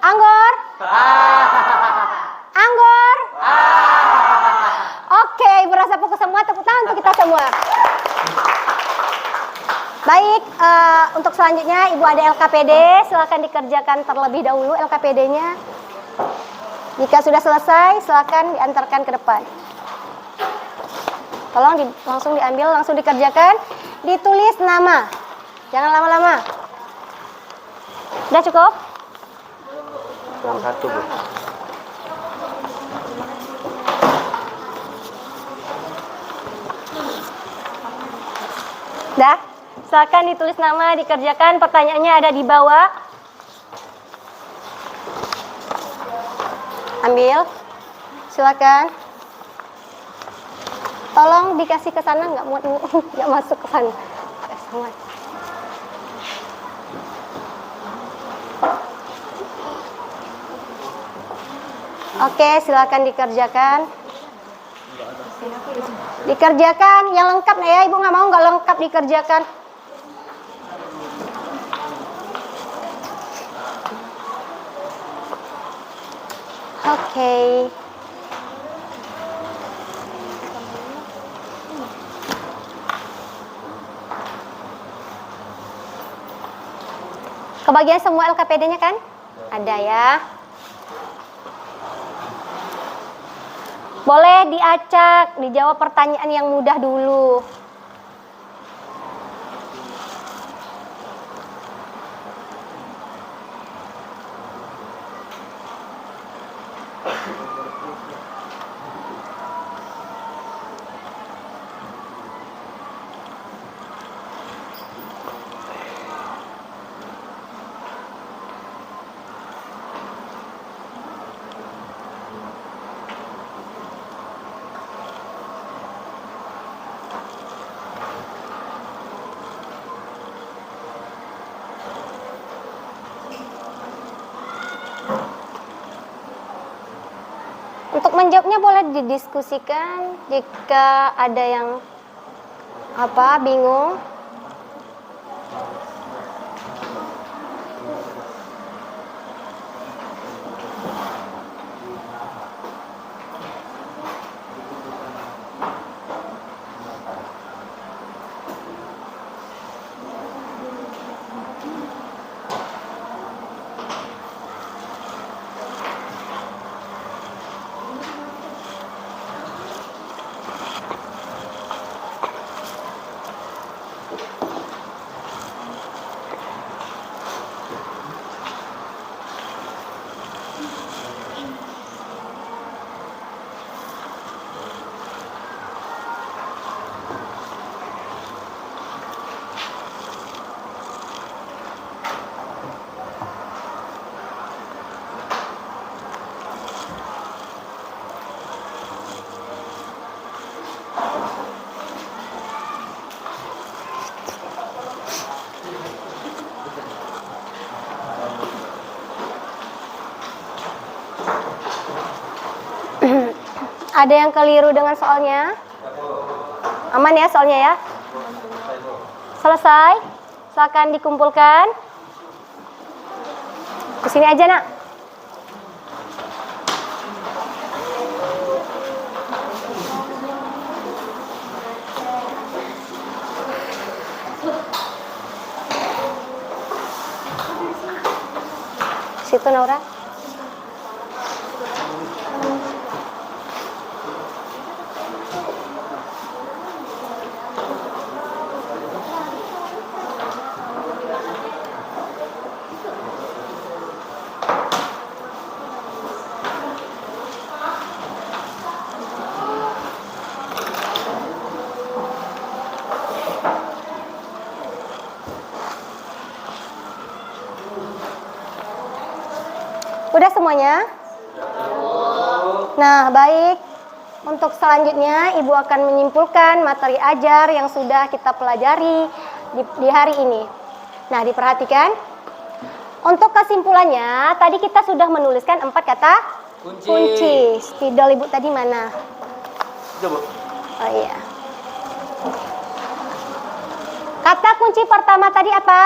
Anggur. Anggur. Oke, berasa pukul semua, tepuk tangan untuk kita semua. Baik, untuk selanjutnya Ibu ada LKPD, silakan dikerjakan terlebih dahulu LKPD-nya. Jika sudah selesai, silakan diantarkan ke depan. Tolong langsung diambil, langsung dikerjakan. Ditulis nama, jangan lama-lama. Udah cukup? Kurang satu, Bu. Dah? Silakan ditulis nama, dikerjakan. Pertanyaannya ada di bawah. Ambil. Silakan. Tolong dikasih ke sana, nggak muat, nggak masuk ke sana. Sangat. Oke, silakan dikerjakan. Dikerjakan yang lengkap ya, Ibu nggak mau nggak lengkap dikerjakan. Oke. Kebagian semua LKPD-nya kan? Ada ya. Boleh diacak, dijawab pertanyaan yang mudah dulu. Untuk menjawabnya boleh didiskusikan jika ada yang bingung. Ada yang keliru dengan soalnya? Aman ya soalnya ya? Selesai? Silakan dikumpulkan. Di sini aja, Nak. Situ, Naura. Udah semuanya? Nah, baik. Untuk selanjutnya, Ibu akan menyimpulkan materi ajar yang sudah kita pelajari di hari ini. Nah, diperhatikan. Untuk kesimpulannya, tadi kita sudah menuliskan 4 kata kunci. Spidol Ibu tadi mana? Coba. Oh iya. Kata kunci pertama tadi apa?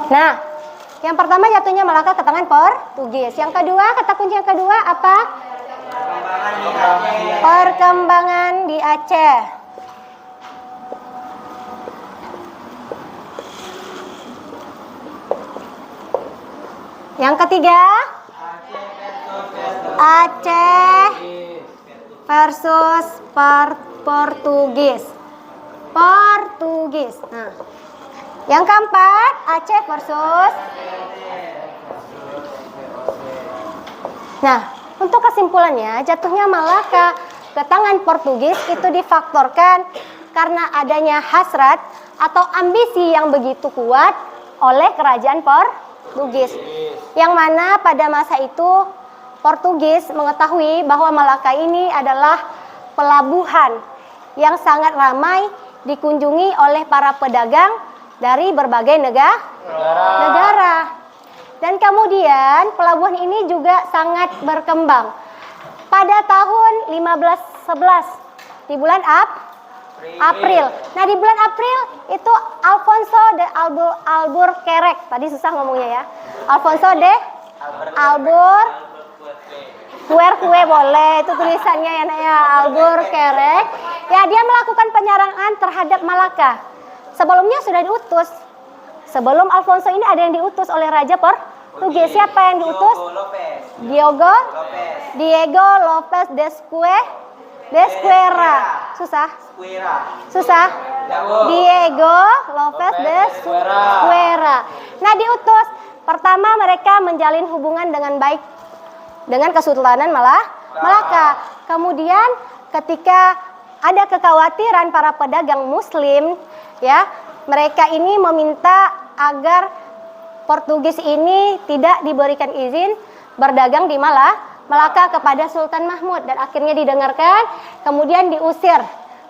Nah, yang pertama jatuhnya Malaka ke tangan Portugis. Yang kedua, kata kunci yang kedua apa? Perkembangan di Aceh. Yang ketiga, Aceh versus Portugis. Portugis. Nah, yang keempat, Aceh versus. Nah, untuk kesimpulannya, jatuhnya Malaka ke tangan Portugis itu difaktorkan karena adanya hasrat atau ambisi yang begitu kuat oleh kerajaan Portugis. Yang mana pada masa itu Portugis mengetahui bahwa Malaka ini adalah pelabuhan yang sangat ramai dikunjungi oleh para pedagang dari berbagai negara. Dan kemudian pelabuhan ini juga sangat berkembang. Pada tahun 1511 di bulan April. Nah, di bulan April itu Alfonso de Albuquerque. Tadi susah ngomongnya ya. Alfonso de Albuquerque boleh itu tulisannya ya, Albuquerque. Ya, dia melakukan penyerangan terhadap Malaka. Sebelumnya sudah diutus. Sebelum Alfonso ini ada yang diutus oleh Raja Portugis. Siapa yang diutus? Diego Lopez de Esquerra. Susah? Diego Lopez de Esquerra. Nah, diutus. Pertama mereka menjalin hubungan dengan baik dengan Kesultanan Malaka. Kemudian ketika ada kekhawatiran para pedagang Muslim, ya, mereka ini meminta agar Portugis ini tidak diberikan izin berdagang di Malaka kepada Sultan Mahmud dan akhirnya didengarkan, kemudian diusir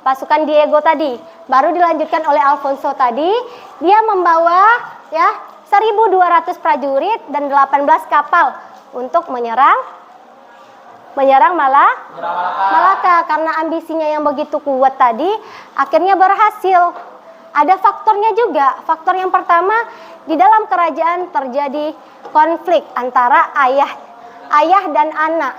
pasukan Diego tadi. Baru dilanjutkan oleh Alfonso tadi, dia membawa ya 1.200 prajurit dan 18 kapal untuk menyerang Malaka. Karena ambisinya yang begitu kuat tadi, akhirnya berhasil. Ada faktornya juga. Faktor yang pertama, di dalam kerajaan terjadi konflik antara ayah dan anak.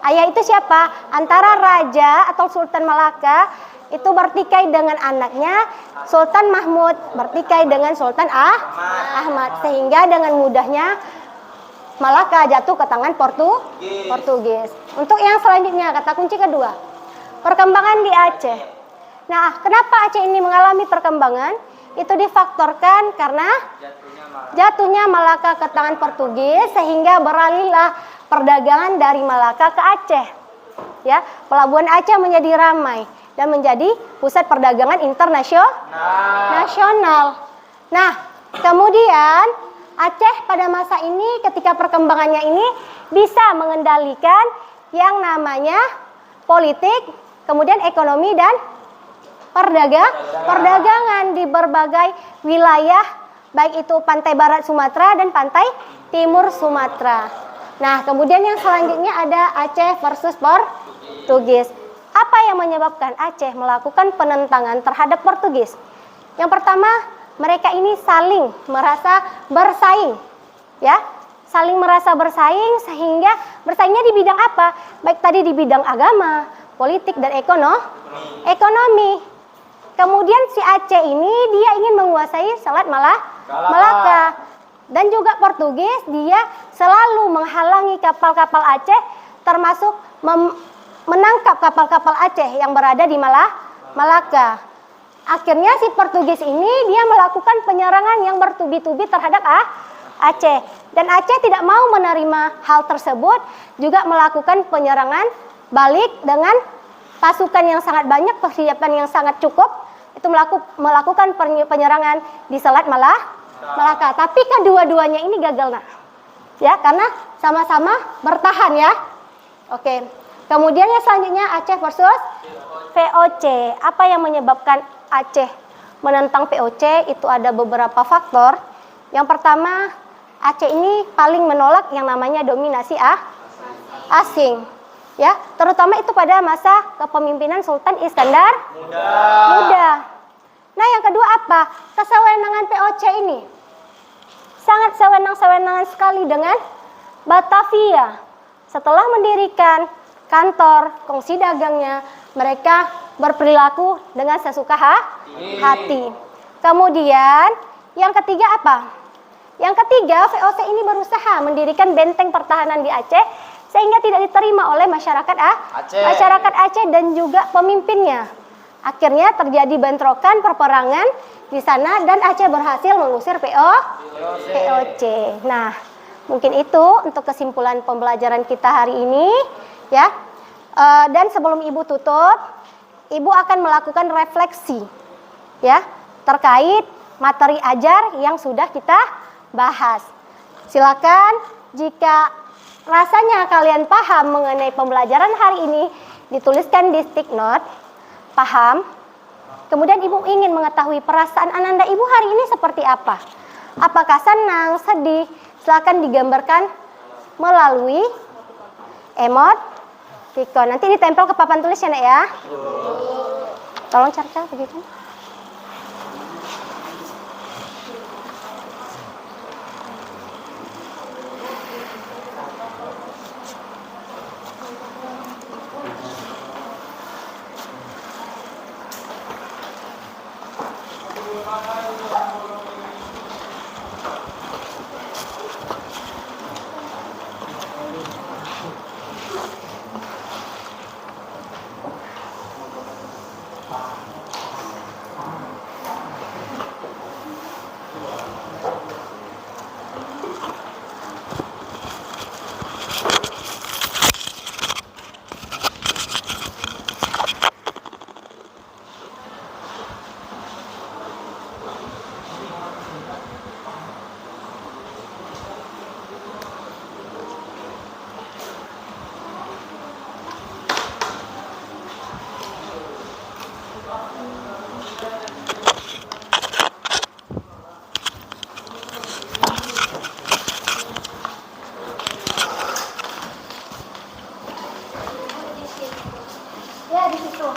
Ayah itu siapa? Antara raja atau Sultan Malaka itu bertikai dengan anaknya Sultan Mahmud, bertikai dengan Sultan Ahmad, sehingga dengan mudahnya Malaka jatuh ke tangan Portugis. Untuk yang selanjutnya, kata kunci kedua, perkembangan di Aceh. Nah, kenapa Aceh ini mengalami perkembangan? Itu difaktorkan karena jatuhnya Malaka ke tangan Portugis, sehingga beralihlah perdagangan dari Malaka ke Aceh. Ya, pelabuhan Aceh menjadi ramai dan menjadi pusat perdagangan internasional. Nah, kemudian Aceh pada masa ini ketika perkembangannya ini bisa mengendalikan yang namanya politik, kemudian ekonomi dan perdagangan di berbagai wilayah, baik itu pantai barat Sumatera dan pantai timur Sumatera. Nah, kemudian yang selanjutnya ada Aceh versus Portugis. Apa yang menyebabkan Aceh melakukan penentangan terhadap Portugis? Yang pertama, mereka ini saling merasa bersaing, ya, saling merasa bersaing, sehingga bersaingnya di bidang apa? Baik tadi di bidang agama, politik dan ekonomi. Kemudian si Aceh ini dia ingin menguasai Selat Malaka, dan juga Portugis dia selalu menghalangi kapal-kapal Aceh, termasuk menangkap kapal-kapal Aceh yang berada di Malaka. Akhirnya si Portugis ini dia melakukan penyerangan yang bertubi-tubi terhadap Aceh. Dan Aceh tidak mau menerima hal tersebut, juga melakukan penyerangan balik dengan pasukan yang sangat banyak, persiapan yang sangat cukup. Itu melakukan penyerangan di Selat Malaka. Tapi kedua-duanya ini gagal, nak. Ya, karena sama-sama bertahan, ya. Oke. Kemudian yang selanjutnya Aceh versus VOC. Apa yang menyebabkan Aceh menentang VOC? Itu ada beberapa faktor. Yang pertama, Aceh ini paling menolak yang namanya dominasi asing. Ya, terutama itu pada masa kepemimpinan Sultan Iskandar Muda. Nah, yang kedua apa? Kesewenangan VOC ini. Sangat sewenang-sewenangan sekali dengan Batavia. Setelah mendirikan kantor kongsi dagangnya, mereka berperilaku dengan sesuka hati. Kemudian yang ketiga apa? Yang ketiga, VOC ini berusaha mendirikan benteng pertahanan di Aceh sehingga tidak diterima oleh masyarakat Aceh dan juga pemimpinnya. Akhirnya terjadi bentrokan, perperangan di sana, dan Aceh berhasil mengusir VOC. Nah, mungkin itu untuk kesimpulan pembelajaran kita hari ini, ya. Dan sebelum Ibu tutup, Ibu akan melakukan refleksi, ya, terkait materi ajar yang sudah kita bahas. Silakan jika rasanya kalian paham mengenai pembelajaran hari ini, dituliskan di stick note, paham. Kemudian Ibu ingin mengetahui perasaan Ananda Ibu hari ini seperti apa. Apakah senang, sedih? Silakan digambarkan melalui emoticon. Nanti ditempel ke papan tulis ya, Nek, ya. Tolong Carca begitu. itu.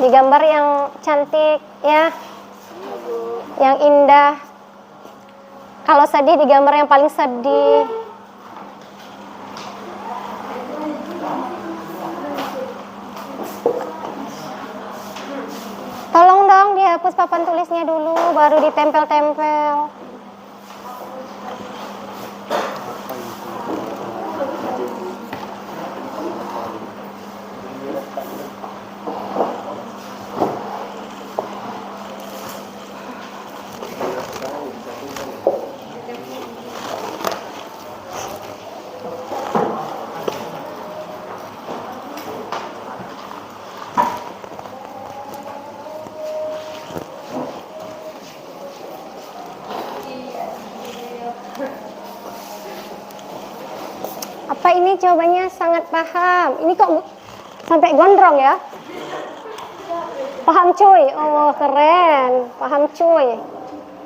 Di gambar yang cantik ya, yang indah. Kalau sedih di gambar yang paling sedih. Tolong dong dihapus papan tulisnya dulu, baru ditempel-tempel. Apa ini jawabannya sangat paham. Ini kok sampai gondrong ya? Paham cuy. Oh, keren. Paham cuy.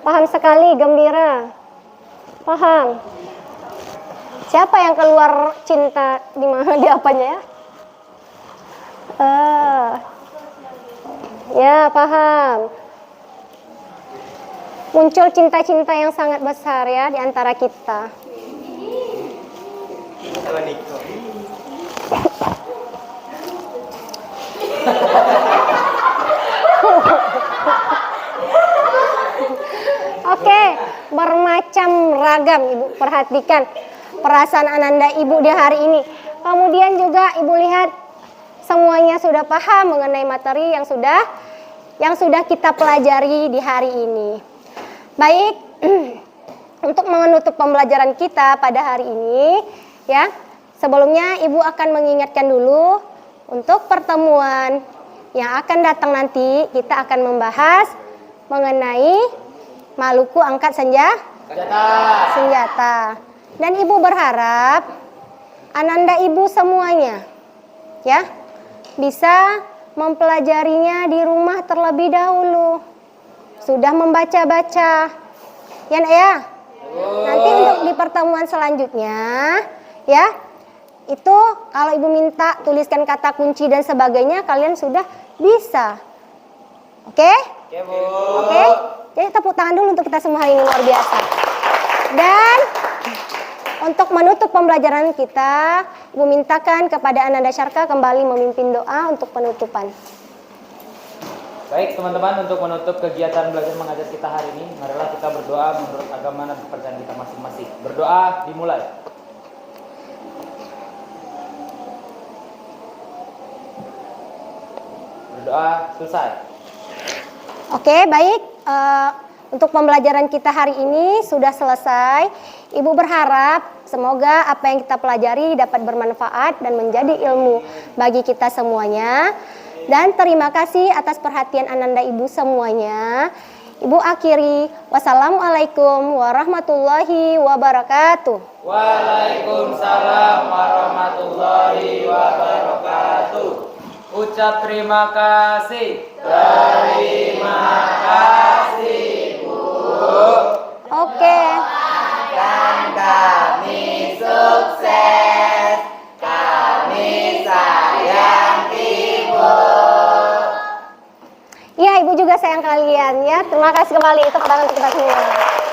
Paham sekali, gembira. Paham. Siapa yang keluar cinta di mana di apanya ya? Ya, paham. Muncul cinta-cinta yang sangat besar ya di antara kita. Oke, bermacam ragam Ibu perhatikan perasaan Ananda Ibu di hari ini. Kemudian juga Ibu lihat semuanya sudah paham mengenai materi yang sudah kita pelajari di hari ini. Baik, untuk menutup pembelajaran kita pada hari ini ya, sebelumnya Ibu akan mengingatkan dulu untuk pertemuan yang akan datang nanti kita akan membahas mengenai Maluku angkat senjata. Dan Ibu berharap Ananda Ibu semuanya ya bisa mempelajarinya di rumah terlebih dahulu. Sudah membaca-baca. Ya, Nak ya? Nanti untuk di pertemuan selanjutnya ya, itu kalau Ibu minta tuliskan kata kunci dan sebagainya kalian sudah bisa. Oke? Oke? Jadi tepuk tangan dulu untuk kita semua hari ini, luar biasa. Dan untuk menutup pembelajaran kita, Ibu mintakan kepada Ananda Syarka kembali memimpin doa untuk penutupan. Baik teman-teman, untuk menutup kegiatan belajar mengajar kita hari ini, marilah kita berdoa menurut agama dan kepercayaan kita masing-masing. Berdoa dimulai. Berdoa selesai. Oke, baik. Untuk pembelajaran kita hari ini sudah selesai. Ibu berharap semoga apa yang kita pelajari dapat bermanfaat dan menjadi ilmu bagi kita semuanya. Dan terima kasih atas perhatian Ananda Ibu semuanya. Ibu akhiri, wassalamualaikum warahmatullahi wabarakatuh. Waalaikumsalam warahmatullahi wabarakatuh. Ucap terima kasih. Terima kasih, Bu. Oke. Dan kami sukses. Kami sayang Ibu. Iya, Ibu juga sayang kalian ya. Terima kasih kembali. Tepuk tangan untuk kita semua.